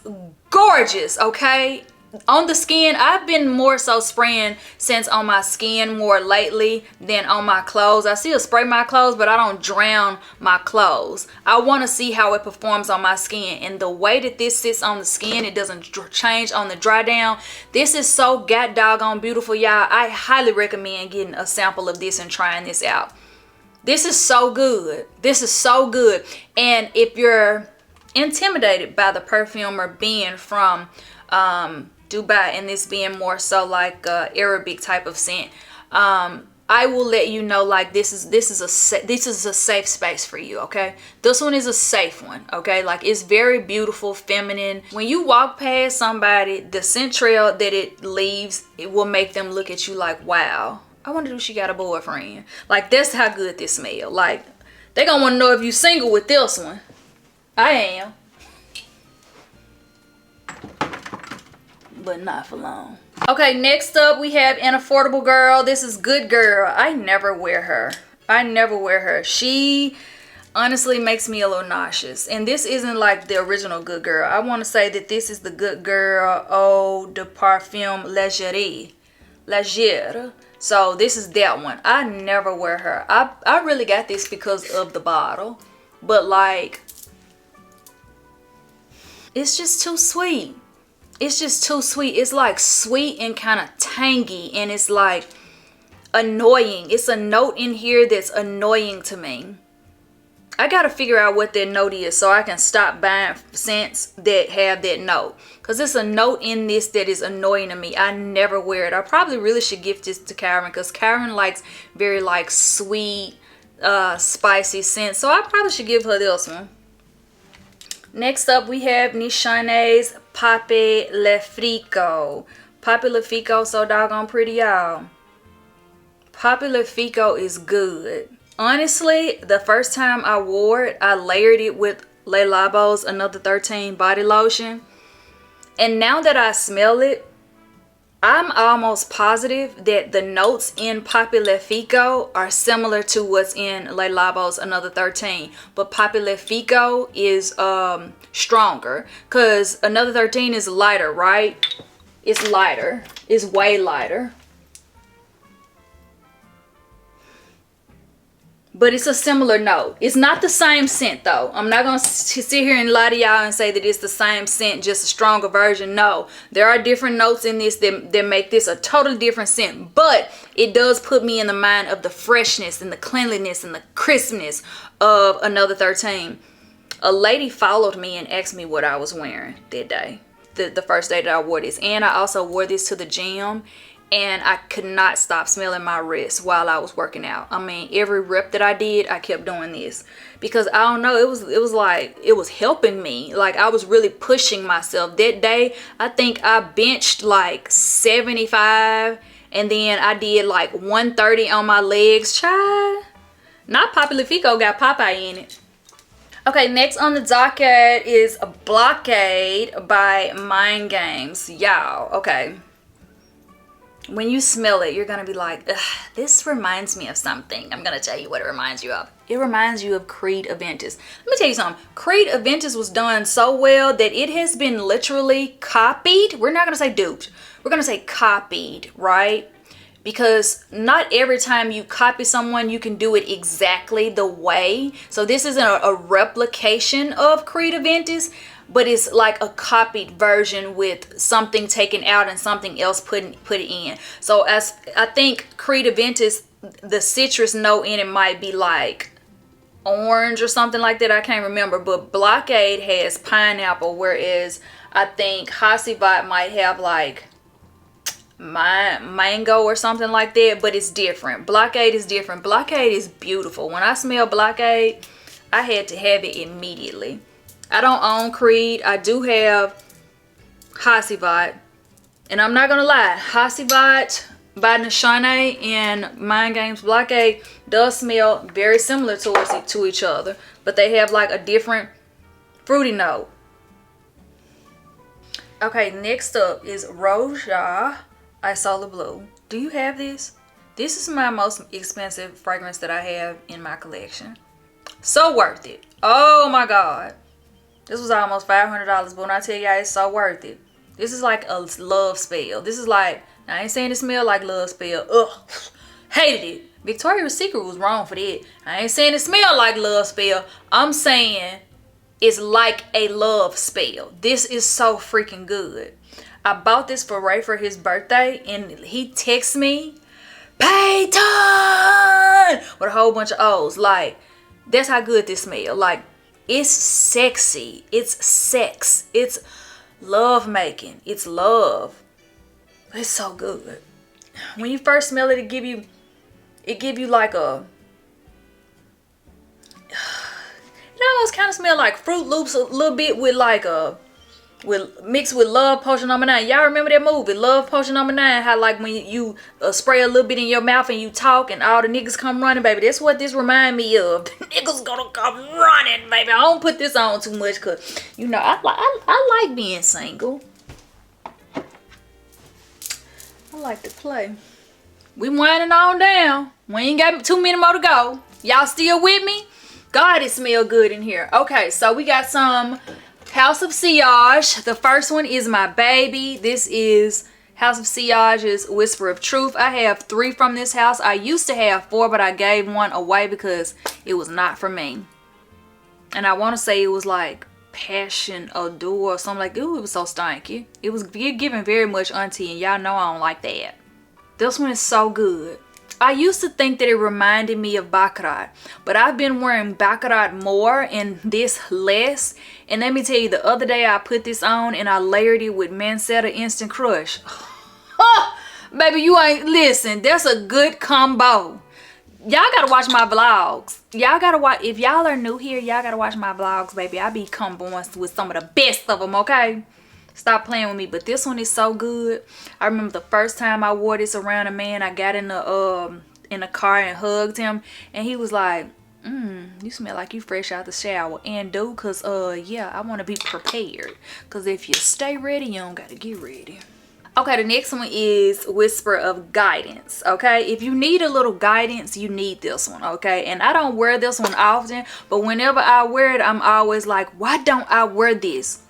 gorgeous, okay? On the skin, I've been more so spraying scents on my skin more lately than on my clothes. I still spray my clothes, but I don't drown my clothes. I want to see how it performs on my skin. And the way that this sits on the skin, it doesn't change on the dry down. This is so god doggone beautiful, y'all. I highly recommend getting a sample of this and trying this out. This is so good. This is so good. And if you're intimidated by the perfumer being from Dubai and this being more so like Arabic type of scent, I will let you know, like, this is a safe space for you, okay? This one is a safe one, okay? Like, it's very beautiful, feminine. When you walk past somebody, the scent trail that it leaves, it will make them look at you like, wow, I wonder if she got a boyfriend. Like, that's how good this smells. Like, they gonna want to know if you single with this one. I am. But not for long. Okay, next up we have an affordable girl. This is Good Girl. I never wear her. I never wear her. She honestly makes me a little nauseous. And this isn't like the original Good Girl. I want to say that this is the Good Girl Eau de Parfum Légère. So this is that one. I never wear her. I really got this because of the bottle. But like, it's just too sweet. It's just too sweet. It's like sweet and kind of tangy, and it's like annoying. It's a note in here that's annoying to me. I gotta figure out what that note is so I can stop buying scents that have that note, because it's a note in this that is annoying to me. I never wear it. I probably really should gift this to Karen, because Karen likes very like sweet, spicy scents. So I probably should give her this one. Next up, we have Nishane's Pape Le Frico. Pape Le Frico, so doggone pretty, y'all. Pape Le Frico is good. Honestly, the first time I wore it, I layered it with Le Labo's Another 13 body lotion. And now that I smell it, I'm almost positive that the notes in Pape Le Frico are similar to what's in Le Labo's Another 13. But Pape Le Frico is stronger, because Another 13 is lighter, right? It's lighter. It's way lighter. But it's a similar note. It's not the same scent though. I'm not going to sit here and lie to y'all and say that it's the same scent, just a stronger version. No, there are different notes in this that make this a totally different scent. But it does put me in the mind of the freshness and the cleanliness and the crispness of Another 13. A lady followed me and asked me what I was wearing that day. The first day that I wore this. And I also wore this to the gym. And I could not stop smelling my wrist while I was working out. I mean, every rep that I did, I kept doing this. Because I don't know, it was like, it was helping me. Like, I was really pushing myself. That day, I think I benched like 75. And then I did like 130 on my legs. Child. Not Pape Le Frico, got Popeye in it. Okay, next on the docket is a Blockade by Mind Games. Y'all, okay. When you smell it, you're going to be like, this reminds me of something. I'm going to tell you what it reminds you of. It reminds you of Creed Aventus. Let me tell you something. Creed Aventus was done so well that it has been literally copied. We're not going to say duped. We're going to say copied, right? because not every time you copy someone you can do it exactly the way. So this isn't a replication of Creed Aventus, but it's like a copied version with something taken out and something else put in. So as I think Creed Aventus, the citrus note in it might be like orange or something like that. I can't remember. But Blockade has pineapple, whereas I think Hacivat might have like mango or something like that, but it's different. Blockade is different. Blockade is beautiful. When I smell Blockade, I had to have it immediately. I don't own Creed. I do have Hacivat, and I'm not gonna lie, Hacivat by Nishane and Mind Games Blockade does smell very similar to each other, but they have like a different fruity note. Okay, next up is Roja Isola Blue. Do you have this? This is my most expensive fragrance that I have in my collection. So worth it. Oh my god. This was almost $500, but when I tell y'all it's so worth it. This is like a love spell. This is like, I ain't saying it smell like love spell. Ugh. Hated it. Victoria's Secret was wrong for that. I ain't saying it smell like love spell. I'm saying it's like a love spell. This is so freaking good. I bought this for Ray for his birthday, and he texts me, Peyton! With a whole bunch of O's. Like, that's how good this smells. Like, it's sexy. It's sex. It's love making. It's love. It's so good. When you first smell it, it give you like a, it almost kind of smell like Fruit Loops a little bit with like a, mixed with Love Potion No. 9. Y'all remember that movie, Love Potion No. 9? How like when you spray a little bit in your mouth and you talk and all the niggas come running, baby. That's what this remind me of. The niggas gonna come running, baby. I don't put this on too much because, you know, I like being single. I like to play. We winding on down. We ain't got too many more to go. Y'all still with me? God, it smell good in here. Okay, so we got some House of Ciage. The first one is my baby. This is House of Ciage's Whisper of Truth. I have 3 from this house. I used to have 4, but I gave one away because it was not for me. And I want to say it was like Passion Adore or something like. Ooh, it was so stanky. It was giving very much auntie, and y'all know I don't like that. This one is so good. I used to think that it reminded me of Baccarat, but I've been wearing Baccarat more and this less. And let me tell you, the other day I put this on and I layered it with Mansetta Instant Crush. Baby, you ain't, listen, that's a good combo. Y'all gotta watch my vlogs. Y'all gotta watch, if y'all are new here, y'all gotta watch my vlogs, baby. I be comboing with some of the best of them, okay? Stop playing with me. But this one is so good. I remember the first time I wore this around a man. I got in the car and hugged him, and he was like, you smell like you fresh out the shower. And do, cause yeah, I want to be prepared, cause if you stay ready, you don't gotta get ready. Okay, the next one is Whisper of Guidance. Okay, if you need a little guidance, you need this one. Okay, and I don't wear this one often, but whenever I wear it, I'm always like, why don't I wear this?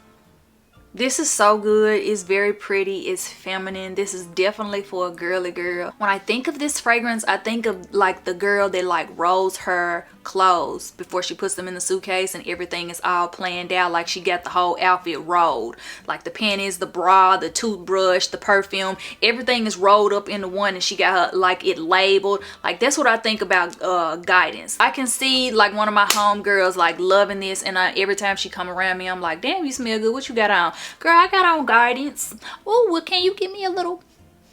This is so good. It's very pretty. It's feminine. This is definitely for a girly girl. When I think of this fragrance, I think of like the girl that like rolls her clothes before she puts them in the suitcase and everything is all planned out. Like she got the whole outfit rolled. Like the panties, the bra, the toothbrush, the perfume, everything is rolled up into one, and she got her like it labeled. Like that's what I think about guidance. I can see like one of my homegirls like loving this, and every time she come around me, I'm like, damn, you smell good. What you got on? Girl, I got on Guidance. Oh, well, can you give me a little?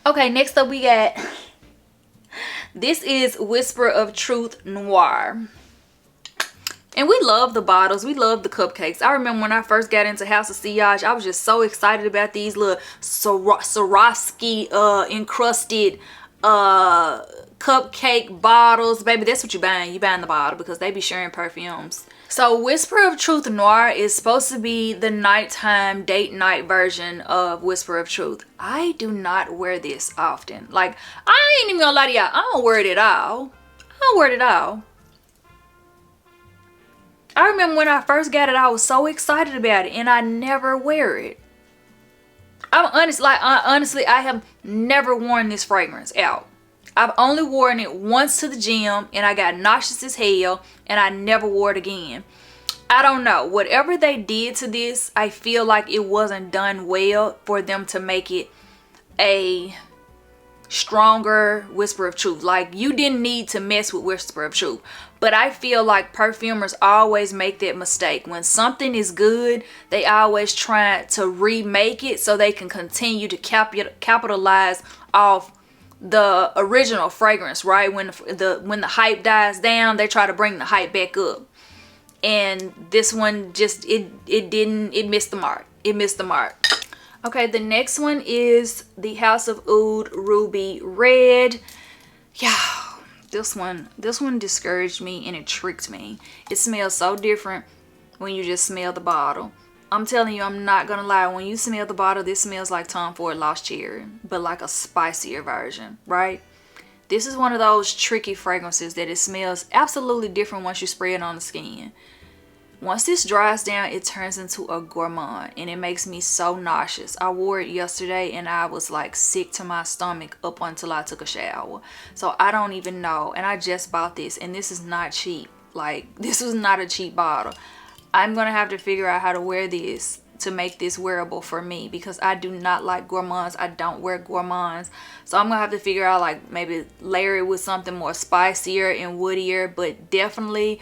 Okay, next up we got, this is Whisper of Truth Noir. And we love the bottles. We love the cupcakes. I remember when I first got into House of Ciage, I was just so excited about these little Swarovski encrusted cupcake bottles. Baby, that's what you're buying. You're buying the bottle because they be sharing perfumes. So Whisper of Truth Noir is supposed to be the nighttime date night version of Whisper of Truth. I do not wear this often. Like, I ain't even gonna lie to y'all, I don't wear it at all. I don't wear it at all. I remember when I first got it, I was so excited about it, and I never wear it. I'm honest, like honestly, I have never worn this fragrance out. I've only worn it once to the gym and I got nauseous as hell and I never wore it again. I don't know. Whatever they did to this, I feel like it wasn't done well for them to make it a stronger Whisper of Truth. Like, you didn't need to mess with Whisper of Truth. But I feel like perfumers always make that mistake. When something is good, they always try to remake it so they can continue to capitalize off the original fragrance, right? When the hype dies down, they try to bring the hype back up. And this one just, it missed the mark. It missed the mark. Okay, the next one is the House of Oud Ruby Red. Yeah, this one discouraged me and it tricked me. It smells so different when you just smell the bottle. I'm telling you, I'm not gonna lie. When you smell the bottle, this smells like Tom Ford Lost Cherry, but like a spicier version, right? This is one of those tricky fragrances that it smells absolutely different once you spray it on the skin. Once this dries down, it turns into a gourmand and it makes me so nauseous. I wore it yesterday and I was like sick to my stomach up until I took a shower. So I don't even know. And I just bought this and this is not cheap. Like, this was not a cheap bottle. I'm going to have to figure out how to wear this to make this wearable for me, because I do not like gourmands. I don't wear gourmands. So I'm going to have to figure out, like, maybe layer it with something more spicier and woodier, but definitely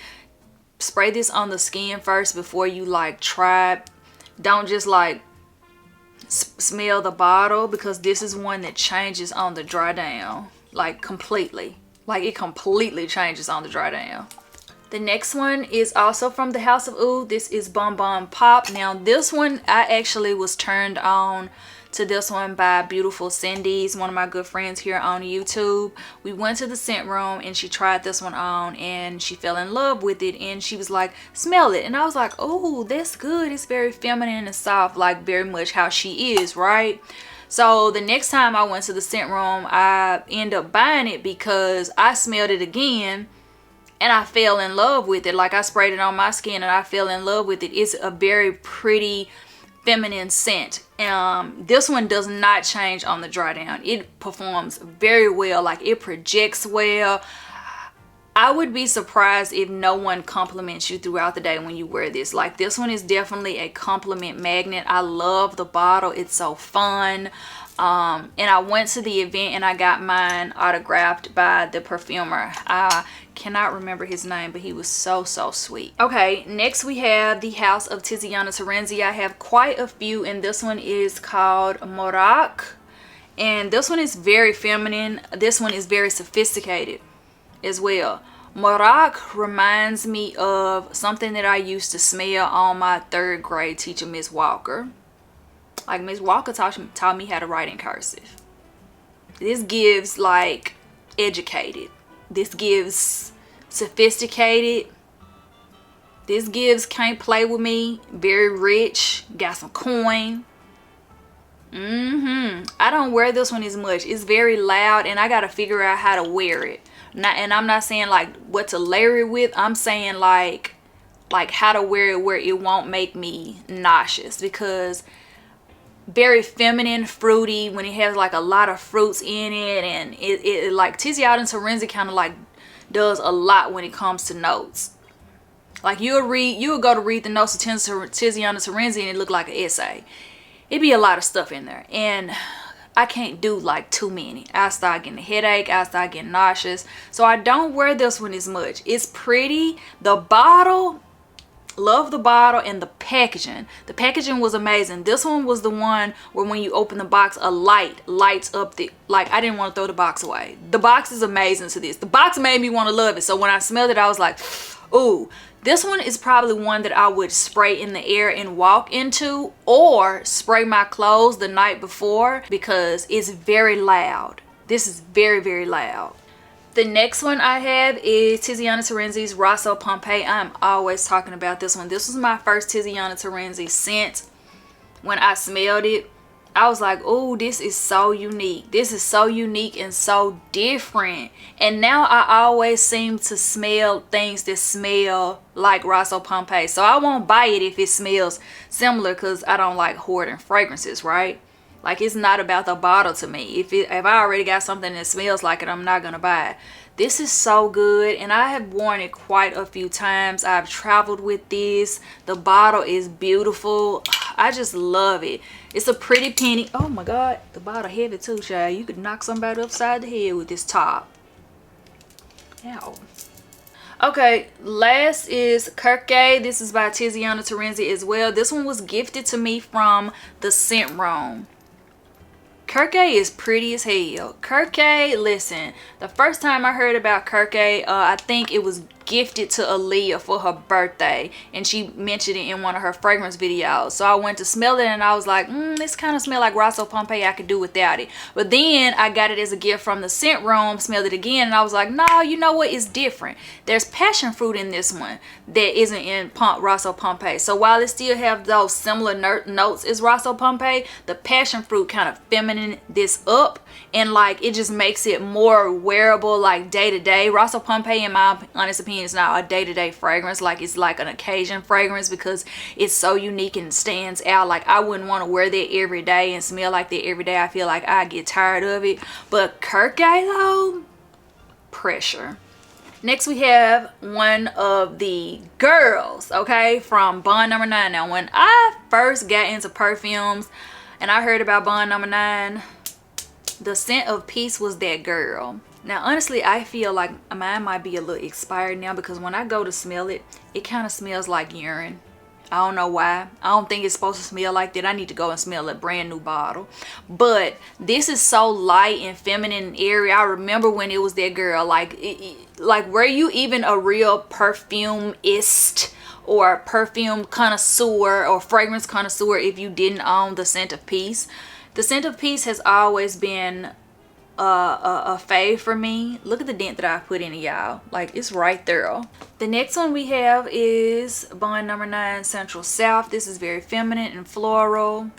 spray this on the skin first before you like try it. Don't just like smell the bottle, because this is one that changes on the dry down, like completely. Like, it completely changes on the dry down. The next one is also from the House of Oud. This is Bon Bon Pop. Now this one, I actually was turned on to this one by Beautiful Cindy's, one of my good friends here on YouTube. We went to the scent room and she tried this one on and she fell in love with it, and she was like, smell it. And I was like, oh, that's good. It's very feminine and soft, like very much how she is, right? So the next time I went to the scent room, I ended up buying it because I smelled it again and I fell in love with it. Like, I sprayed it on my skin and I fell in love with it. It's a very pretty feminine scent. This one does not change on the dry down. It performs very well. Like, it projects well. I would be surprised if no one compliments you throughout the day when you wear this. Like, this one is definitely a compliment magnet. I love the bottle. It's so fun. And I went to the event and I got mine autographed by the perfumer. I cannot remember his name, but he was so sweet. Okay, next we have the House of Tiziana Terenzi. I have quite a few, and this one is called Morak. And this one is very feminine. This one is very sophisticated as well. Morak reminds me of something that I used to smell on my 3rd grade teacher, Miss Walker. Like, Miss Walker taught me how to write in cursive. This gives like educated. This gives sophisticated. This gives can't play with me. Very rich. Got some coin. I don't wear this one as much. It's very loud and I gotta figure out how to wear it. And I'm not saying like what to layer it with. I'm saying like how to wear it where it won't make me nauseous, because very feminine, fruity, when it has like a lot of fruits in it, and it like Tiziana Terenzi kind of like does a lot when it comes to notes. Like, you'll go to read the notes of Tiziana Terenzi and it look like an essay. It'd be a lot of stuff in there, and I can't do like too many. I start getting a headache. I start getting nauseous. So I don't wear this one as much. It's pretty. The bottle, love the bottle, and the packaging. The packaging was amazing. This one was the one where when you open the box, a light lights up the, like, I didn't want to throw the box away. The box is amazing to this. The box made me want to love it. So when I smelled it, I was like, ooh. This one is probably one that I would spray in the air and walk into, or spray my clothes the night before, because it's very loud. This is very loud. The next one I have is Tiziana Terenzi's Rosso Pompeii. I'm always talking about this one. This was my first Tiziana Terenzi scent. When I smelled it, I was like, oh, this is so unique. This is so unique and so different. And now I always seem to smell things that smell like Rosso Pompeii. So I won't buy it if it smells similar, because I don't like hoarding fragrances, right? Like, it's not about the bottle to me. If I already got something that smells like it, I'm not gonna buy it. This is so good, and I have worn it quite a few times. I've traveled with this. The bottle is beautiful. I just love it. It's a pretty penny. Oh my god, the bottle heavy too, child. You could knock somebody upside the head with this top. Ow. Okay, last is Kirke. This is by Tiziana Terenzi as well. This one was gifted to me from the Scent Room. Kirke is pretty as hell. Kirke, listen, the first time I heard about Kirke, I think it was gifted to Aaliyah for her birthday, and she mentioned it in one of her fragrance videos. So I went to smell it and I was like, this kind of smell like Rosso Pompeii. I could do without it. But then I got it as a gift from the Scent Room, smelled it again, and I was like, no, you know what, it's different. There's passion fruit in this one that isn't in Rosso Pompeii. So while it still have those similar notes as Rosso Pompeii, the passion fruit kind of feminine this up, and like it just makes it more wearable, like day to day. Rosso Pompeii, in my honest opinion, is not a day-to-day fragrance. Like, it's like an occasion fragrance because it's so unique and stands out. Like, I wouldn't want to wear that every day and smell like that every day. I feel like I get tired of it. But Kirke though, pressure. Next we have one of the girls, okay, from Bond Number 9. Now, when I first got into perfumes and I heard about Bond Number 9, the scent of peace was that girl. Now, honestly, I feel like mine might be a little expired now because when I go to smell it, it kind of smells like urine. I don't know why. I don't think it's supposed to smell like that. I need to go and smell a brand new bottle. But this is so light and feminine and airy. I remember when it was that girl. Like, like, were you even a real perfumeist or perfume connoisseur or fragrance connoisseur if you didn't own the scent of peace? The scent of peace has always been a fave for me. Look at the dent that I put in it, y'all. Like, it's right there. The next one we have is Bond Number 9 Central South. This is very feminine and floral.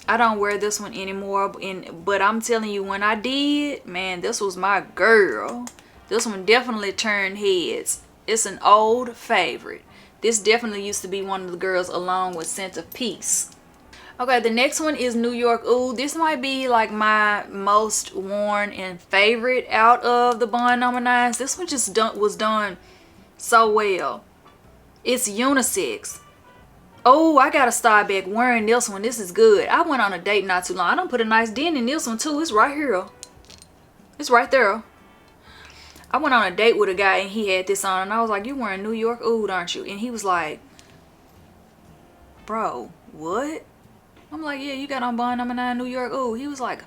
I don't wear this one anymore, but I'm telling you, when I did, man, this was my girl. This one definitely turned heads. It's an old favorite. This definitely used to be one of the girls along with Scent of Peace. Okay, the next one is New York Ooh. This might be like my most worn and favorite out of the Bond Number 9s. This one just was done so well. It's unisex. Oh, I gotta start back wearing this one. This is good. I went on a date not too long. I done put a nice dent in this one too. It's right here. It's right there. I went on a date with a guy and he had this on and I was like, you wearing New York Oud, aren't you? And he was like, bro, what? I'm like, yeah, you got on Bond Number 9 New York Oud. He was like,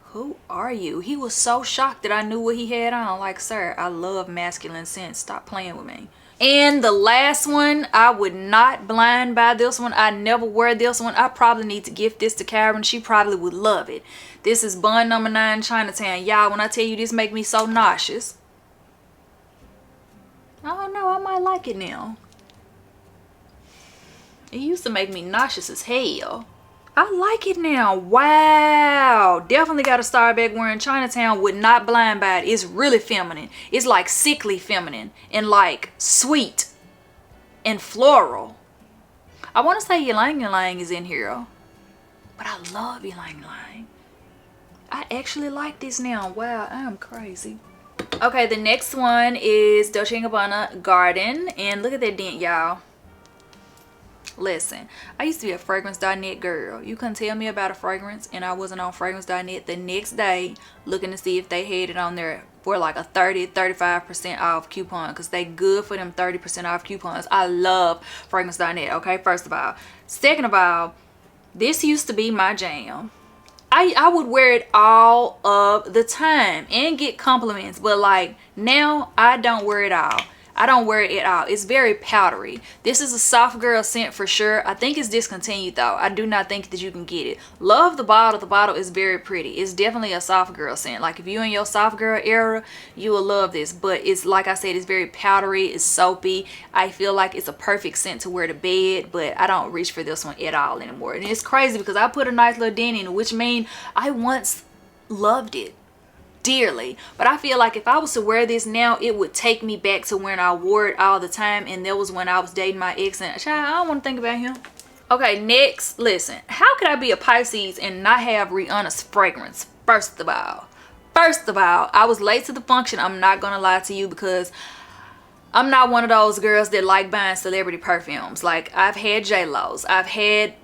who are you? He was so shocked that I knew what he had on. Like, sir, I love masculine scents. Stop playing with me. And the last one, I would not blind buy this one. I never wear this one. I probably need to gift this to Karen. She probably would love it. This is Bond Number 9 Chinatown. Y'all, when I tell you this make me so nauseous. I don't know. I might like it now. It used to make me nauseous as hell. I like it now. Wow. Definitely got to start back wearing Chinatown. Would not blind buy it. It's really feminine. It's like sickly feminine and like sweet and floral. I want to say Ylang Ylang is in here, but I love Ylang Ylang. I actually like this now. Wow, I am crazy. Okay, the next one is Dolce & Gabbana Garden, and look at that dent, y'all. Listen, I used to be a fragrance.net girl. You couldn't tell me about a fragrance and I wasn't on fragrance.net the next day looking to see if they had it on there for like a 30-35% off coupon, because they good for them 30% off coupons. I love fragrance.net. Okay, first of all. Second of all, this used to be my jam. I would wear it all of the time and get compliments, but like now I don't wear it all. I don't wear it at all. It's very powdery. This is a soft girl scent for sure. I think it's discontinued though. I do not think that you can get it. Love the bottle. The bottle is very pretty. It's definitely a soft girl scent. Like if you're in your soft girl era, you will love this. But it's, like I said, it's very powdery. It's soapy. I feel like it's a perfect scent to wear to bed, but I don't reach for this one at all anymore. And it's crazy because I put a nice little dent in it, which means I once loved it dearly, but I feel like if I was to wear this now, it would take me back to when I wore it all the time, and that was when I was dating my ex, and child, I don't want to think about him. Okay, next, listen. How could I be a Pisces and not have Rihanna's fragrance? First of all, I was late to the function. I'm not gonna lie to you, because I'm not one of those girls that like buying celebrity perfumes. Like, I've had J-Lo's, I've had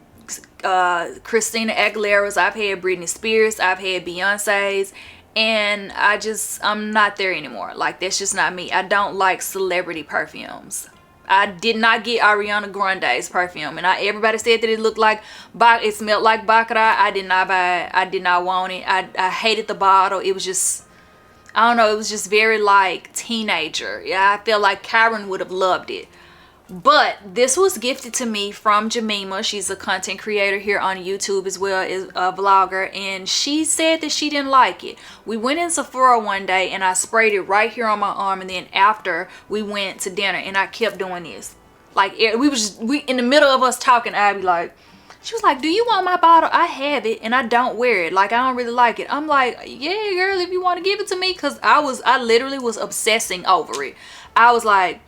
Christina Aguilera's, I've had Britney Spears, I've had Beyonce's, and I'm not there anymore. Like, that's just not me. I don't like celebrity perfumes. I did not get Ariana Grande's perfume, and everybody said that it looked like, it smelled like Baccarat. I did not buy it. I did not want it. I hated the bottle. It was just, I don't know, it was just very like teenager. Yeah, I feel like Karen would have loved it. But this was gifted to me from Jemima. She's a content creator here on YouTube as well as a vlogger, and she said that she didn't like it. We went in Sephora one day and I sprayed it right here on my arm, and then after we went to dinner and I kept doing this. Like, we in the middle of us talking, I'd be like, she was like, do you want my bottle? I have it and I don't wear it. Like, I don't really like it. I'm like, yeah, girl, if you want to give it to me. Because I literally was obsessing over it. I was like,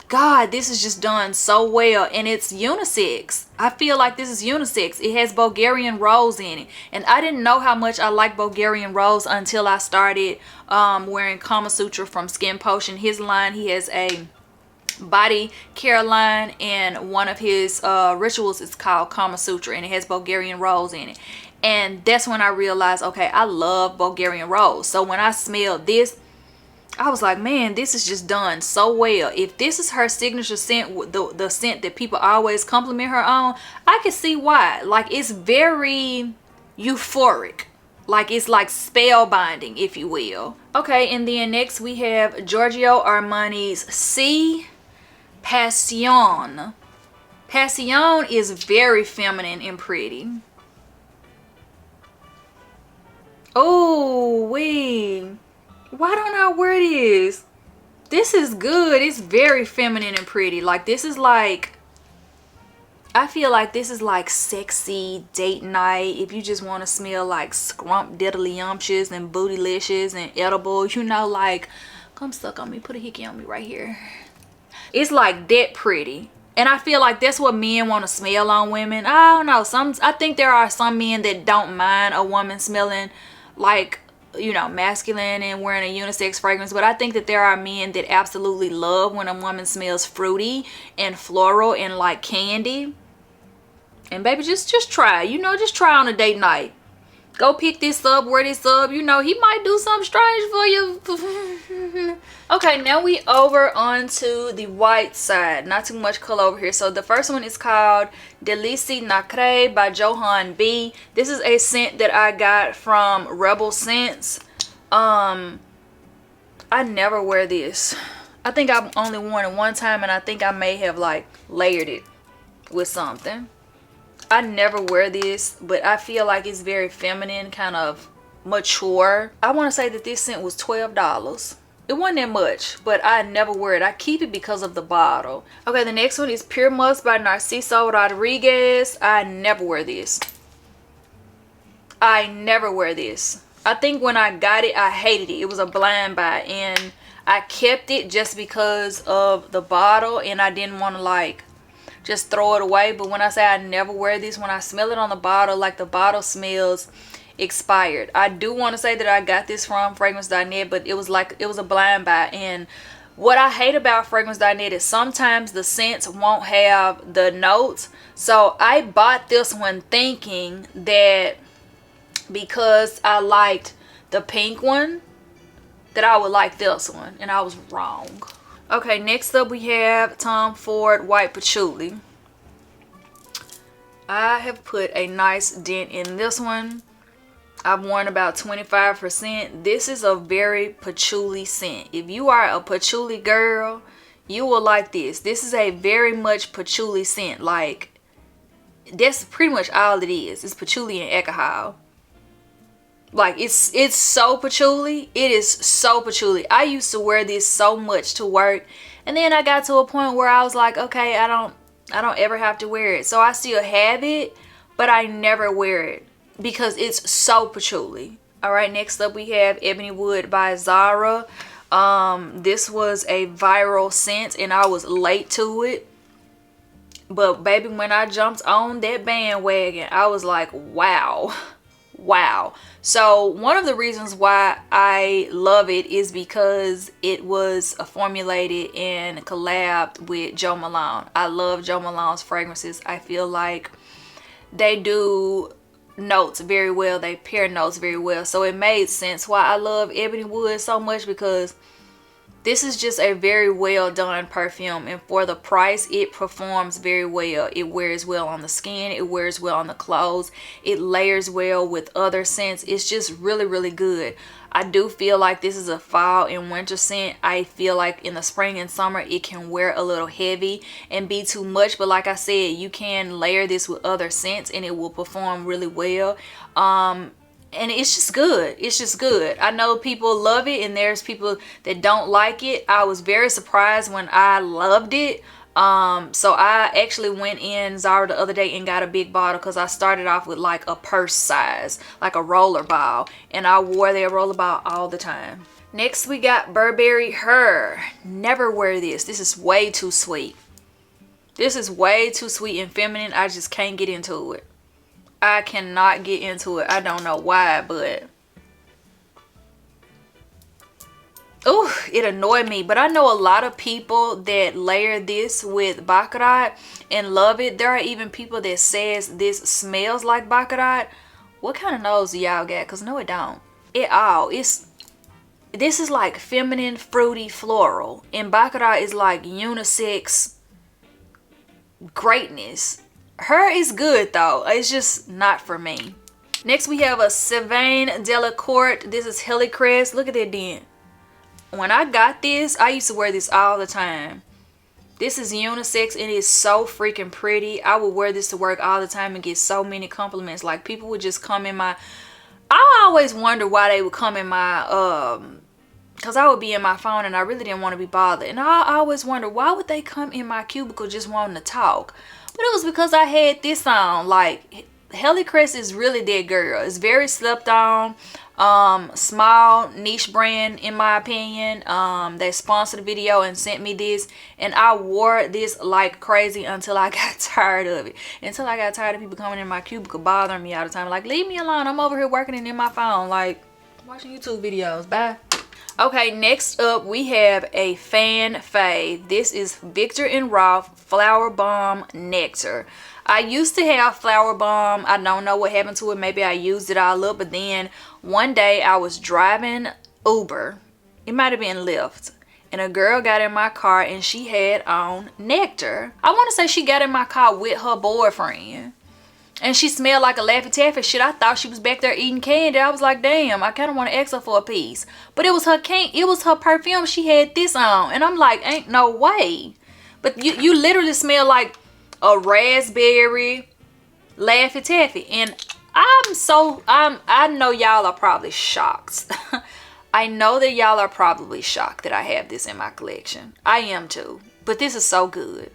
God, this is just done so well, and it's unisex. I feel like this is unisex. It has Bulgarian rose in it, and I didn't know how much I like Bulgarian rose until I started wearing Kama Sutra from Skin Potion. His line, he has a body care line, and one of his rituals is called Kama Sutra, and it has Bulgarian rose in it. And that's when I realized, okay, I love Bulgarian rose. So when I smelled this, I was like, man, this is just done so well. If this is her signature scent, the scent that people always compliment her on, I can see why. Like, it's very euphoric. Like, it's like spellbinding, if you will. Okay, and then next we have Giorgio Armani's C Passion. Passion is very feminine and pretty. Oh, wait. Why don't I wear this? This is good. It's very feminine and pretty. Like, this is like, I feel like this is like sexy date night. If you just want to smell like scrump diddly-umptious and bootylicious and edible, you know, like, come suck on me. Put a hickey on me right here. It's like that pretty. And I feel like that's what men want to smell on women. I don't know. I think there are some men that don't mind a woman smelling like, you know, masculine and wearing a unisex fragrance, but I think that there are men that absolutely love when a woman smells fruity and floral and like candy. And baby, just try, you know, just try on a date night. Go pick this up, wear this up, you know, he might do something strange for you. Okay, now we over onto the white side. Not too much color over here. So the first one is called Delicie Nacre by Johan B. This is a scent that I got from Rebel Scents. I never wear this. I think I've only worn it one time, and I think I may have like layered it with something. I never wear this, but I feel like it's very feminine, kind of mature. I want to say that this scent was $12. It wasn't that much, but I never wear it. I keep it because of the bottle. Okay, the next one is Pure Musk by Narciso Rodriguez. I never wear this. I never wear this. I think when I got it, I hated it. It was a blind buy, and I kept it just because of the bottle, and I didn't want to like just throw it away. But when I say I never wear this, when I smell it on the bottle, like the bottle smells expired. I do want to say that I got this from fragrance.net, but it was a blind buy. And what I hate about fragrance.net is sometimes the scents won't have the notes. So I bought this one thinking that because I liked the pink one that I would like this one, and I was wrong. Okay, next up we have Tom Ford White Patchouli. I have put a nice dent in this one. I've worn about 25%. This is a very patchouli scent. If you are a patchouli girl, you will like this. This is a very much patchouli scent. Like, that's pretty much all it is. It's patchouli and alcohol. Like, it's so patchouli. It is so patchouli. I used to wear this so much to work, and then I got to a point where I was like, okay, I don't ever have to wear it. So I still have it, but I never wear it because it's so patchouli. All right, next up we have Ebony Wood by Zara. This was a viral scent, and I was late to it. But baby, when I jumped on that bandwagon, I was like, wow. Wow. So one of the reasons why I love it is because it was formulated and collabed with Jo Malone. I love Jo Malone's fragrances. I feel like they do notes very well. They pair notes very well. So it made sense why I love Ebony Wood so much, because this is just a very well done perfume, and for the price it performs very well. It wears well on the skin, it wears well on the clothes, it layers well with other scents. It's just really, really good. I do feel like this is a fall and winter scent. I feel like in the spring and summer it can wear a little heavy and be too much, but like I said, you can layer this with other scents and it will perform really well. And it's just good. It's just good. I know people love it and there's people that don't like it. I was very surprised when I loved it. So I actually went in Zara the other day and got a big bottle, because I started off with like a purse size, like a roller ball, and I wore that roller ball all the time. Next we got Burberry Her. Never wear this. This is way too sweet. This is way too sweet and feminine. I just can't get into it. I cannot get into it. I don't know why, but oh, it annoyed me. But I know a lot of people that layer this with Baccarat and love it. There are even people that says this smells like Baccarat. What kind of nose do y'all got? Because no, it don't at all. This is like feminine, fruity, floral, and Baccarat is like unisex greatness. Her is good though. It's just not for me. Next we have a Sylvain Delacour. This is Helicrest. Look at that dent. When I got this, I used to wear this all the time. This is unisex and it's so freaking pretty. I would wear this to work all the time and get so many compliments. Like people would just come in my, I always wonder why they would come in my because I would be in my phone and I really didn't want to be bothered. And I always wonder, why would they come in my cubicle just wanting to talk? But it was because I had this on. Like, Helicrest is really that girl. It's very slept on. Small niche brand in my opinion. They sponsored the video and sent me this. And I wore this like crazy until I got tired of it. Until I got tired of people coming in my cubicle bothering me all the time. Like, leave me alone. I'm over here working and in my phone. Like, watching YouTube videos. Bye. Okay, next up we have a fan fave. This is Viktor & Rolf Flower Bomb Nectar. I used to have Flower Bomb. I don't know what happened to it. Maybe I used it all up. But then one day I was driving Uber. It might have been Lyft. And a girl got in my car and she had on Nectar. I want to say she got in my car with her boyfriend. And she smelled like a Laffy Taffy. Shit, I thought she was back there eating candy. I was like, damn, I kind of want to ask her for a piece. But it was her it was her perfume. She had this on. And I'm like, ain't no way. But you literally smell like a raspberry Laffy Taffy. And I know y'all are probably shocked. I know that y'all are probably shocked that I have this in my collection. I am too. But this is so good.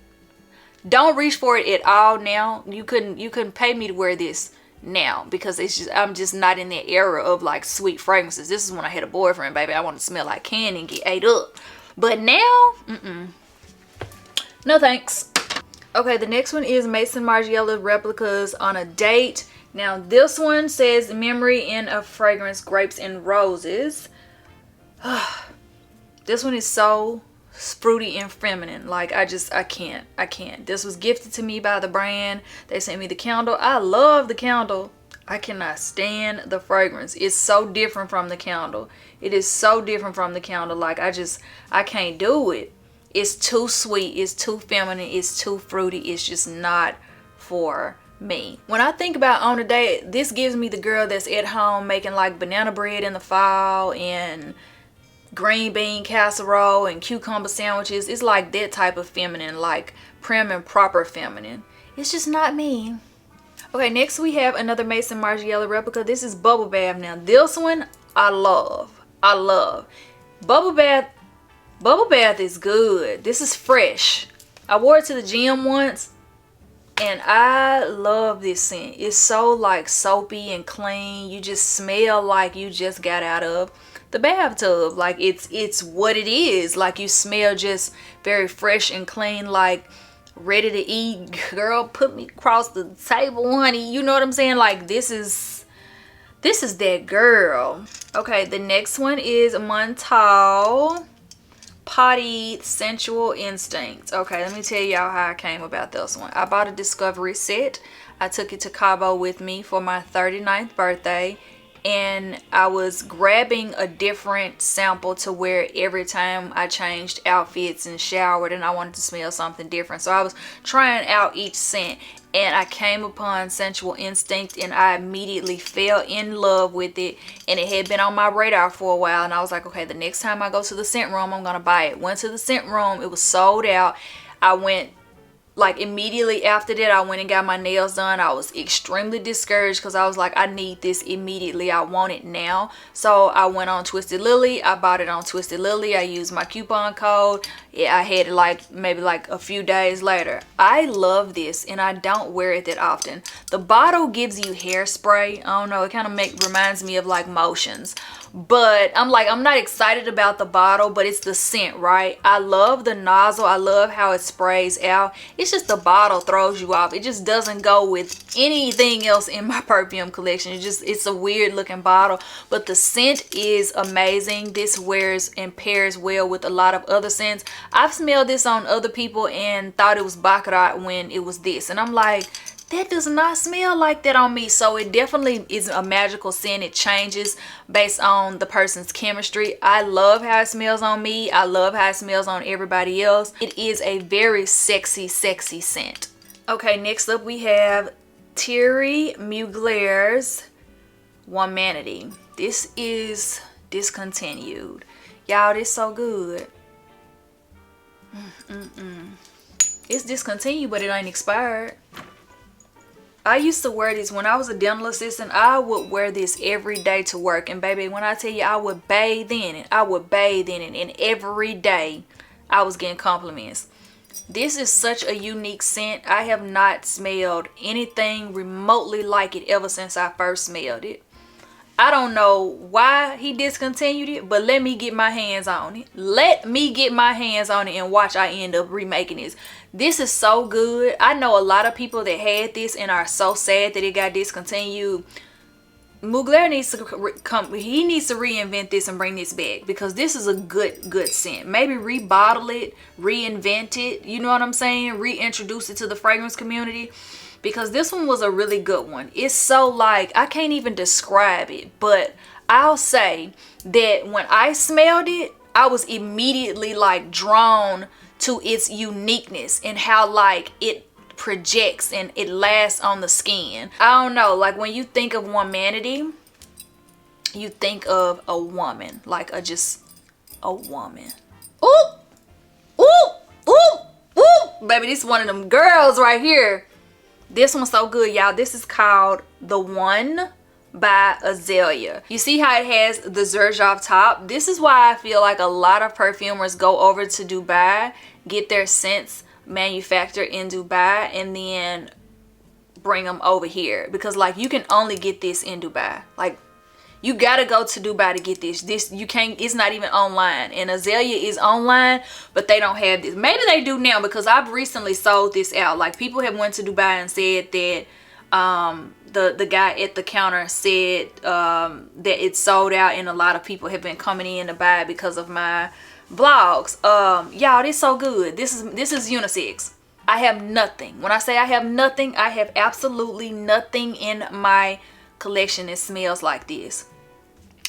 Don't reach for it at all now. You couldn't pay me to wear this now, because I'm just not in that era of like sweet fragrances. This is when I had a boyfriend, baby. I want to smell like candy and get ate up. But now, no thanks. Okay, the next one is Maison Margiela Replicas on a Date. Now this one says Memory in a Fragrance, Grapes and Roses. This one is so fruity and feminine. Like, I can't. This was gifted to me by the brand. They sent me the candle. I love the candle. I cannot stand the fragrance. It's so different from the candle. It is so different from the candle. Like, I can't do it. It's too sweet. It's too feminine. It's too fruity. It's just not for me. When I think about On a Date, this gives me the girl that's at home making like banana bread in the fall and green bean casserole and cucumber sandwiches. It's like that type of feminine, like prim and proper feminine. It's just not me. Okay, next we have another Maison Margiela replica. This is Bubble Bath. Now this one I love. Bubble Bath is good. This is fresh. I wore it to the gym once and I love this scent. It's so like soapy and clean. You just smell like you just got out of the bathtub. Like, it's what it is. Like, you smell just very fresh and clean, like ready to eat, girl, put me across the table, honey. You know what I'm saying? Like, this is that girl. Okay, the next one is Montal Potty Sensual Instincts. Okay, let me tell y'all how I came about this one. I bought a discovery set. I took it to Cabo with me for my 39th birthday, and I was grabbing a different sample to wear every time I changed outfits and showered, and I wanted to smell something different. So I was trying out each scent, and I came upon Sensual Instinct, and I immediately fell in love with it. And it had been on my radar for a while, and I was like, okay, the next time I go to the scent room, I'm gonna buy it. Went to the scent room, it was sold out. I went, like, immediately after that, I went and got my nails done. I was extremely discouraged because I was like, I need this immediately. I want it now. So I went on Twisted Lily. I bought it on Twisted Lily. I used my coupon code. Yeah, I had it like maybe like a few days later. I love this, and I don't wear it that often. The bottle gives you hairspray. I don't know. It kind of reminds me of like Motions. But I'm not excited about the bottle, but it's the scent, right? I love the nozzle. I love how it sprays out. It's just the bottle throws you off. It just doesn't go with anything else in my perfume collection. It's a weird looking bottle, but the scent is amazing. This wears and pairs well with a lot of other scents. I've smelled this on other people and thought it was Baccarat when it was this, and I'm like, that does not smell like that on me. So it definitely is a magical scent. It changes based on the person's chemistry. I love how it smells on me. I love how it smells on everybody else. It is a very sexy, sexy scent. Okay, next up we have Thierry Mugler's Womanity. This is Discontinued. Y'all, this so good. It's discontinued, but it ain't expired. I used to wear this when I was a dental assistant. I would wear this every day to work, and baby, when I tell you I would bathe in it, and every day I was getting compliments. This is such a unique scent. I have not smelled anything remotely like it ever since I first smelled it. I don't know why he discontinued it, but let me get my hands on it. Let me get my hands on it and watch I end up remaking this. This is so good. I know a lot of people that had this and are so sad that it got discontinued. Mugler needs to come. He needs to reinvent this and bring this back, because this is a good scent. Maybe rebottle it, reinvent it. You know what I'm saying? Reintroduce it to the fragrance community, because this one was a really good one. It's so, like, I can't even describe it, but I'll say that when I smelled it, I was immediately like drawn to its uniqueness and how like it projects and it lasts on the skin. I don't know, like when you think of Womanity, you think of a woman, like just a woman. Ooh, ooh, ooh, ooh, baby, this is one of them girls right here. This one's so good, y'all. This is called The One by Azalea. You see how it has the Zerjov top? This is why I feel like a lot of perfumers go over to Dubai, get their scents manufactured in Dubai, and then bring them over here, because like you can only get this in Dubai. Like, you gotta go to Dubai to get this. You can't, it's not even online. And Azalea is online, but they don't have this. Maybe they do now, because I've recently sold this out. Like, people have went to Dubai and said that the guy at the counter said that it's sold out, and a lot of people have been coming in to buy it because of my vlogs. Y'all, this is so good. This is unisex. I have nothing. When I say I have nothing, I have absolutely nothing in my collection that smells like this.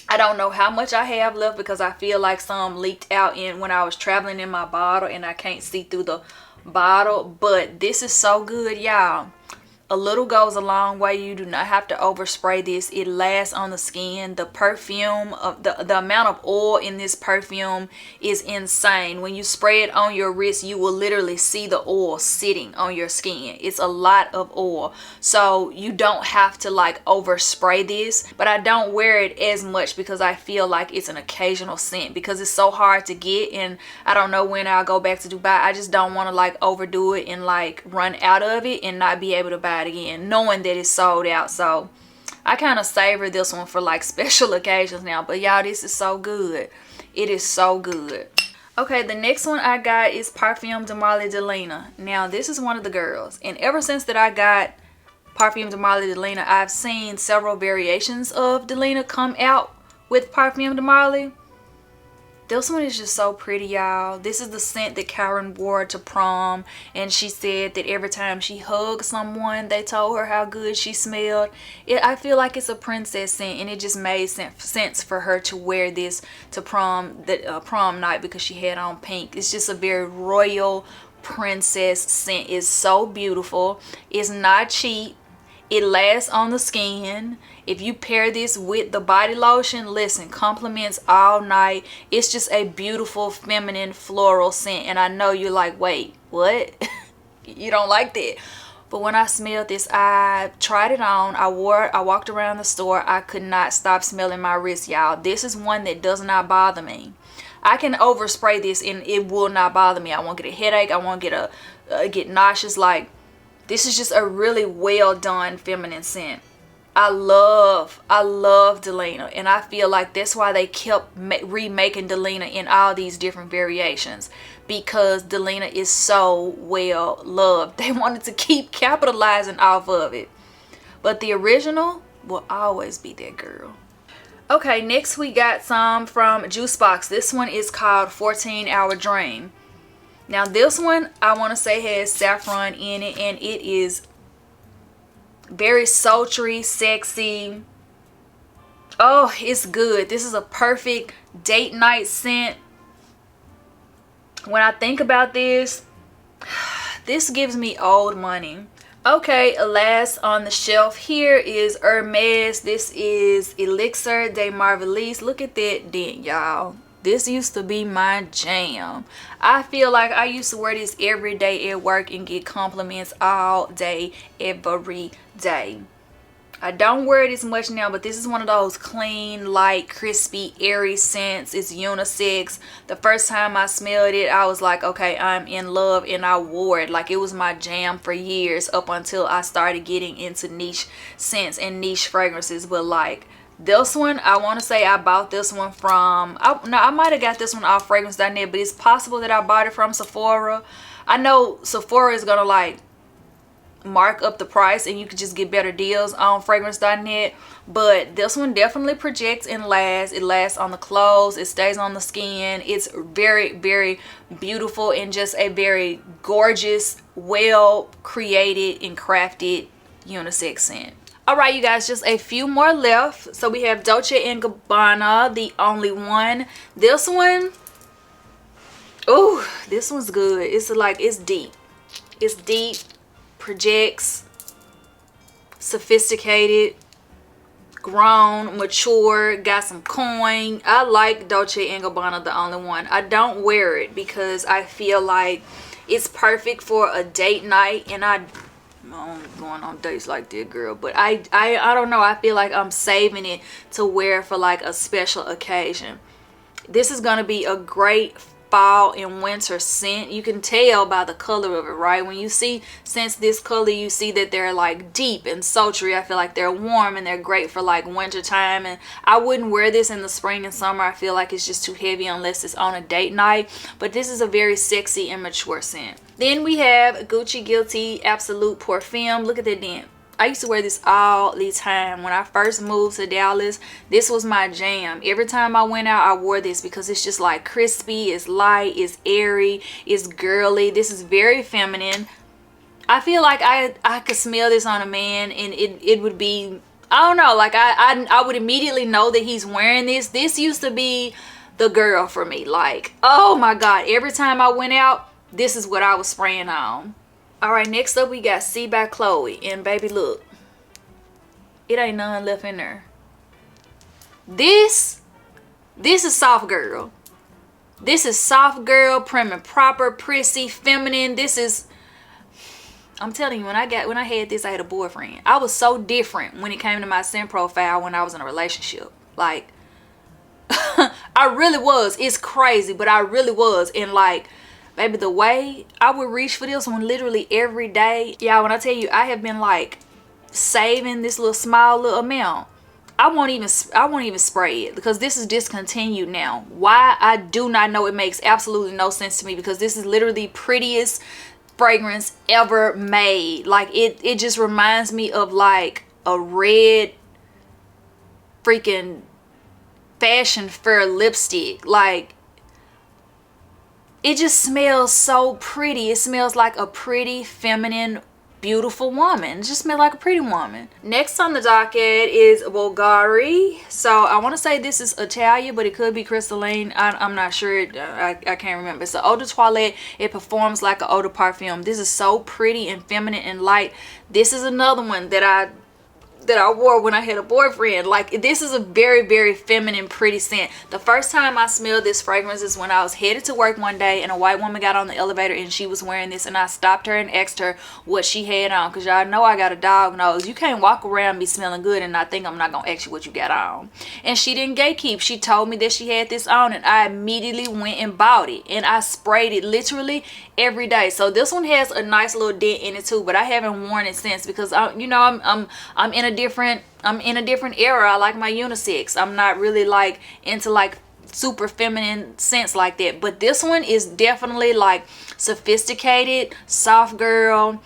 I don't know how much I have left, because I feel like some leaked out when I was traveling in my bottle, and I can't see through the bottle. But this is so good, y'all. A little goes a long way. You do not have to overspray this. It lasts on the skin. The perfume, the amount of oil in this perfume is insane. When you spray it on your wrist, you will literally see the oil sitting on your skin. It's a lot of oil. So you don't have to like overspray this. But I don't wear it as much because I feel like it's an occasional scent, because it's so hard to get, and I don't know when I'll go back to Dubai. I just don't want to like overdo it and like run out of it and not be able to buy it again, knowing that it's sold out. So I kind of savor this one for like special occasions now. But y'all, this is so good. It is so good. Okay, the next one I got is Parfum de Marly de Lena. Now, this is one of the girls. And ever since that I got Parfum de Marly de Lena, I've seen several variations of Delena come out with Parfum de Marly. This one is just so pretty, y'all. This is the scent that Karen wore to prom, and she said that every time she hugged someone, they told her how good she smelled. I feel like it's a princess scent, and it just made sense for her to wear this to prom night because she had on pink. It's just a very royal princess scent. It's so beautiful. It's not cheap. It lasts on the skin. If you pair this with the body lotion, listen, compliments all night. It's just a beautiful feminine floral scent. And I know you're like, wait, what? You don't like that? But when I smelled this, I tried it on. I wore it. I walked around the store. I could not stop smelling my wrist, y'all. This is one that does not bother me. I can overspray this and it will not bother me. I won't get a headache. I won't get nauseous. Like, this is just a really well done feminine scent. I love Delena, and I feel like that's why they kept remaking Delena in all these different variations, because Delena is so well loved. They wanted to keep capitalizing off of it. But the original will always be that girl. Okay, next we got some from Juicebox. This one is called 14-Hour Dream. Now this one, I want to say, has saffron in it, and it is very sultry, sexy. Oh, it's good. This is a perfect date night scent. When I think about this, this gives me old money. Okay, last on the shelf here is Hermes. This is Elixir de Marvelise. Look at that dent, y'all. This used to be my jam. I feel like I used to wear this every day at work and get compliments all day, every day. I don't wear it as much now, but this is one of those clean, light, crispy, airy scents. It's unisex. The first time I smelled it, I was like, okay, I'm in love, and I wore it. Like, it was my jam for years up until I started getting into niche scents and niche fragrances. But like, this one, I want to say I bought this one from, I might have got this one off fragrance.net, but it's possible that I bought it from Sephora. I know Sephora is going to like mark up the price and you could just get better deals on fragrance.net, but this one definitely projects and lasts. It lasts on the clothes, it stays on the skin. It's very, very beautiful and just a very gorgeous, well created and crafted unisex scent. All right, you guys, just a few more left. So we have Dolce & Gabbana, The Only One. This one, oh, this one's good. It's like, it's deep. It's deep, projects, sophisticated, grown, mature, got some coin. I like Dolce & Gabbana, The Only One. I don't wear it because I feel like it's perfect for a date night, and I'm going on dates like that, girl, but I don't know, I feel like I'm saving it to wear for like a special occasion. This is gonna be a great fall and winter scent. You can tell by the color of it, right? When you see scents this color, you see that they're like deep and sultry. I feel like they're warm and they're great for like winter time, and I wouldn't wear this in the spring and summer. I feel like it's just too heavy unless it's on a date night, but this is a very sexy and mature scent. Then we have Gucci Guilty Absolute Parfum. Look at that dent. I used to wear this all the time. When I first moved to Dallas, this was my jam. Every time I went out, I wore this because it's just like crispy, it's light, it's airy, it's girly. This is very feminine. I feel like I could smell this on a man and it would be, I don't know, like I would immediately know that he's wearing this. This used to be the girl for me. Like, oh my God, every time I went out, this is what I was spraying on. All right, next up we got C by Chloe, and baby, look, it ain't none left in there. This is soft girl. This is soft girl, prim and proper, prissy, feminine. This is, I'm telling you, when I had this, I had a boyfriend. I was so different when it came to my scent profile when I was in a relationship. Like, I really was. It's crazy, but I really was. And like, baby, the way I would reach for this one literally every day. Yeah, when I tell you, I have been like saving this little small little amount. I won't even spray it because this is discontinued now. Why? I do not know. It makes absolutely no sense to me because this is literally the prettiest fragrance ever made. Like it just reminds me of like a red freaking fashion fair lipstick. Like it just smells so pretty. It smells like a pretty, feminine, beautiful woman. It just smells like a pretty woman. Next on the docket is Bulgari. So I want to say this is Italia, but it could be crystalline. I'm not sure. I can't remember. It's an eau de toilette. It performs like an eau de parfum. This is so pretty and feminine and light. This is another one that I wore when I had a boyfriend. Like this is a very, very feminine, pretty scent. The first time I smelled this fragrance is when I was headed to work one day and a white woman got on the elevator and she was wearing this, and I stopped her and asked her what she had on, because y'all know I got a dog nose. You can't walk around me smelling good and I think I'm not gonna ask you what you got on. And she didn't gatekeep. She told me that she had this on, and I immediately went and bought it, and I sprayed it literally every day. So this one has a nice little dent in it too, but I haven't worn it since because I'm in a different era. I like my unisex. I'm not really like into like super feminine scents like that, but this one is definitely like sophisticated, soft girl.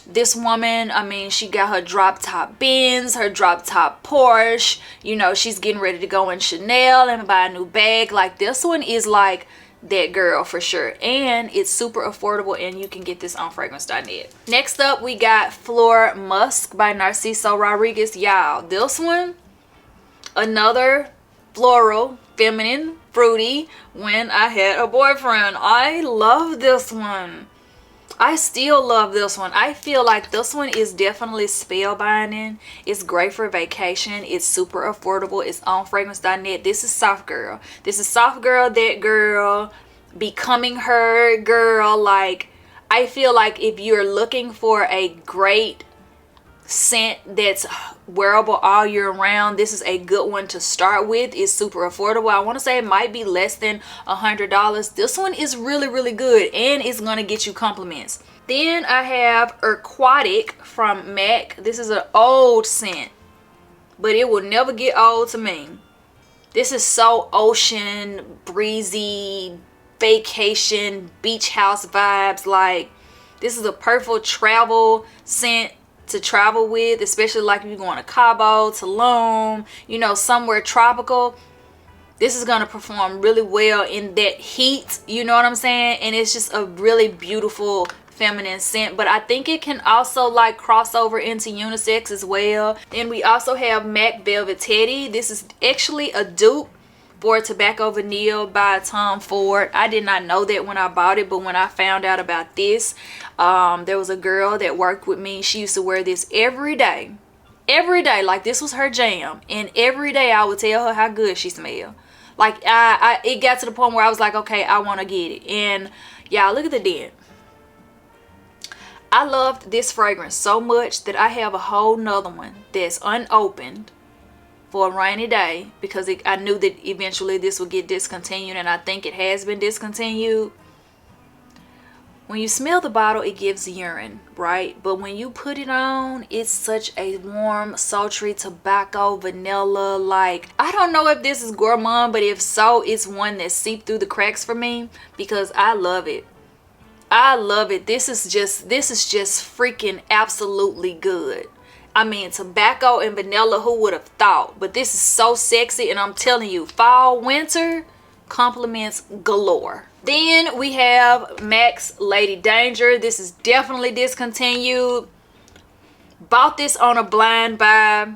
This woman, I mean, she got her drop top Benz, her drop top Porsche, you know, she's getting ready to go in Chanel and buy a new bag. Like this one is like that girl for sure, and it's super affordable, and you can get this on fragrance.net. Next up we got Flor Musk by Narciso Rodriguez. Y'all, this one, another floral, feminine, fruity when I had a boyfriend. I love this one. I still love this one. I feel like this one is definitely spellbinding. It's great for vacation. It's super affordable. It's on fragrance.net. This is soft girl. This is soft girl, that girl, becoming her girl. Like I feel like if you're looking for a great scent that's wearable all year round, this is a good one to start with. It's super affordable. I want to say it might be less than $100. This one is really, really good, and it's gonna get you compliments. Then I have Aquatic from MAC. This is an old scent, but it will never get old to me. This is so ocean, breezy, vacation, beach house vibes. Like this is a perfect travel scent to travel with, especially like if you're going to Cabo, Tulum, you know, somewhere tropical. This is going to perform really well in that heat, you know what I'm saying? And it's just a really beautiful feminine scent, but I think it can also like cross over into unisex as well. Then we also have MAC Velvet Teddy. This is actually a dupe for Tobacco Vanille by Tom Ford. I did not know that when I bought it, but when I found out about this, there was a girl that worked with me. She used to wear this every day. Like this was her jam, and every day I would tell her how good she smelled. Like it got to the point where I was like, okay, I want to get it. And y'all, look at the dent. I loved this fragrance so much that I have a whole nother one that's unopened for a rainy day, because I knew that eventually this would get discontinued, and I think it has been discontinued. When you smell the bottle, it gives urine, right? But when you put it on, it's such a warm, sultry tobacco, vanilla. Like, I don't know if this is gourmand, but if so, it's one that seeped through the cracks for me, because I love it. I love it. This is just freaking absolutely good. I mean, tobacco and vanilla, who would have thought? But this is so sexy, and I'm telling you, fall, winter, compliments galore. Then we have MAC's Lady Danger. This is definitely discontinued. Bought this on a blind buy.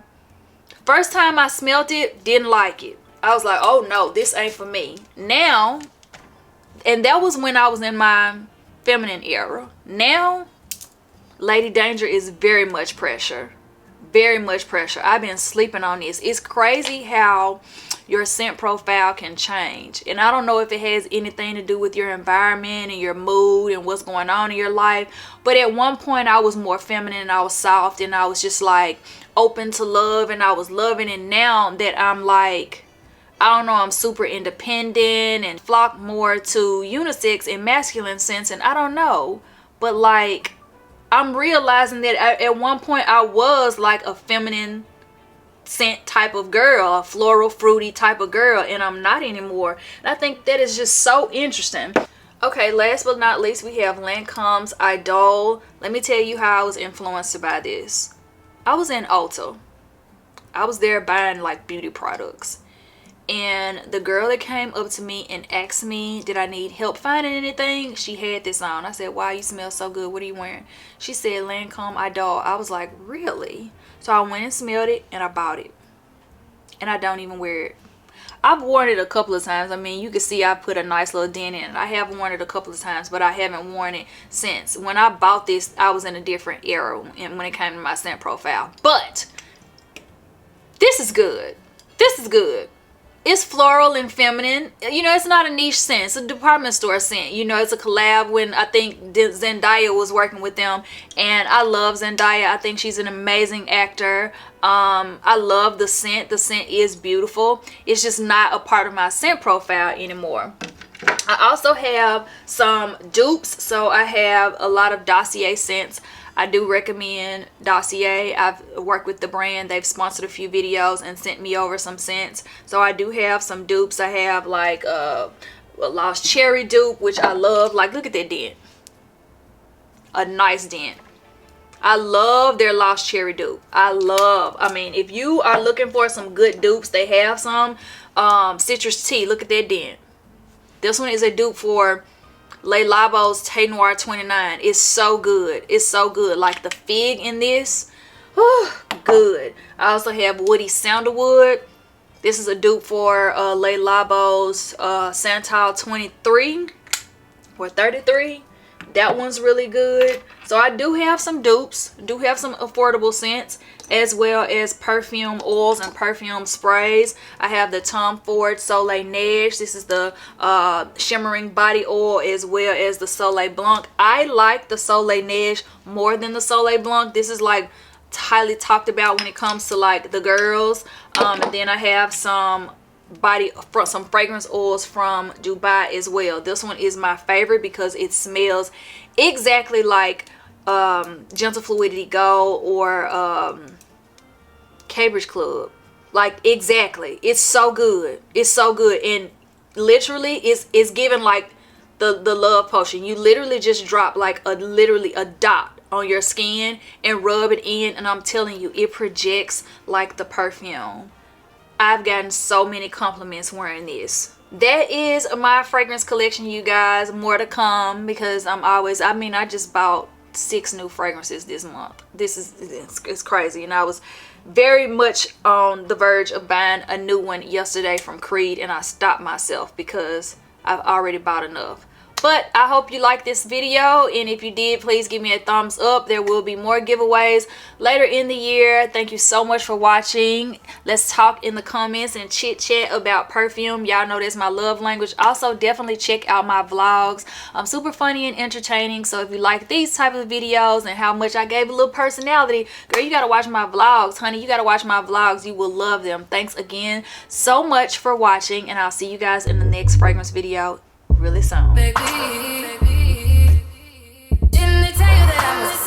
First time I smelled it, didn't like it. I was like, oh no, this ain't for me. Now, and that was when I was in my feminine era. Now, Lady Danger is very much pressure. Very much pressure. I've been sleeping on this. It's crazy how your scent profile can change, and I don't know if it has anything to do with your environment and your mood and what's going on in your life, but at one point I was more feminine and I was soft and I was just like open to love and I was loving, and now that I'm like, I don't know, I'm super independent and flock more to unisex and masculine scents, and I don't know, but like I'm realizing that at one point I was like a feminine scent type of girl, a floral fruity type of girl, and I'm not anymore. And I think that is just so interesting. Okay, last but not least, we have Lancome's Idol. Let me tell you how I was influenced by this. I was in Ulta. I was there buying like beauty products, and the girl that came up to me and asked me did I need help finding anything, she had this on. I said, wow, you smell so good, what are you wearing? She said Lancome Idol. I was like, really? So I went and smelled it and I bought it, and I don't even wear it. I've worn it a couple of times. I mean, you can see I put a nice little dent in it. I have worn it a couple of times, but I haven't worn it since. When I bought this, I was in a different era when it came to my scent profile. But this is good. This is good. It's floral and feminine. You know, it's not a niche scent. It's a department store scent. You know, it's a collab when I think Zendaya was working with them. And I love Zendaya. I think she's an amazing actor. I love the scent. The scent is beautiful. It's just not a part of my scent profile anymore. I also have some dupes. So I have a lot of Dossier scents. I do recommend Dossier. I've worked with the brand. They've sponsored a few videos and sent me over some scents. So I do have some dupes. I have like a Lost Cherry dupe, which I love. Like, look at that dent. A nice dent. I love their Lost Cherry dupe. I mean, if you are looking for some good dupes, they have some. Citrus Tea, look at that dent. This one is a dupe for Le Labo's Tay Noir 29. It's so good. It's so good. Like the fig in this. Whew, good. I also have Woody Sandalwood. This is a dupe for Le Labo's Santal 23 or 33. That one's really good. So I do have some dupes. Do have some affordable scents, as well as perfume oils and perfume sprays. I have the Tom Ford Soleil Neige. This is the shimmering body oil, as well as the Soleil Blanc. I like the Soleil Neige more than the Soleil Blanc. This is like highly talked about when it comes to like the girls. And then I have some fragrance oils from Dubai as well. This one is my favorite because it smells exactly like Gentle Fluidity Go or Cambridge Club. Like, exactly. It's so good. It's so good. And literally it's given like the love potion. You literally just drop like literally a dot on your skin and rub it in, and I'm telling you, it projects like the perfume. I've gotten so many compliments wearing this. That is my fragrance collection, you guys. More to come, because I just bought 6 new fragrances this month. It's crazy. And I was very much on the verge of buying a new one yesterday from Creed, and I stopped myself because I've already bought enough. But I hope you liked this video, and if you did, please give me a thumbs up. There will be more giveaways later in the year. Thank you so much for watching. Let's talk in the comments and chit chat about perfume. Y'all know that's my love language. Also, definitely check out my vlogs. I'm super funny and entertaining, so if you like these type of videos and how much I gave a little personality, girl, you gotta watch my vlogs, honey. You gotta watch my vlogs. You will love them. Thanks again so much for watching, and I'll see you guys in the next fragrance video really soon. Baby, didn't they tell you that I was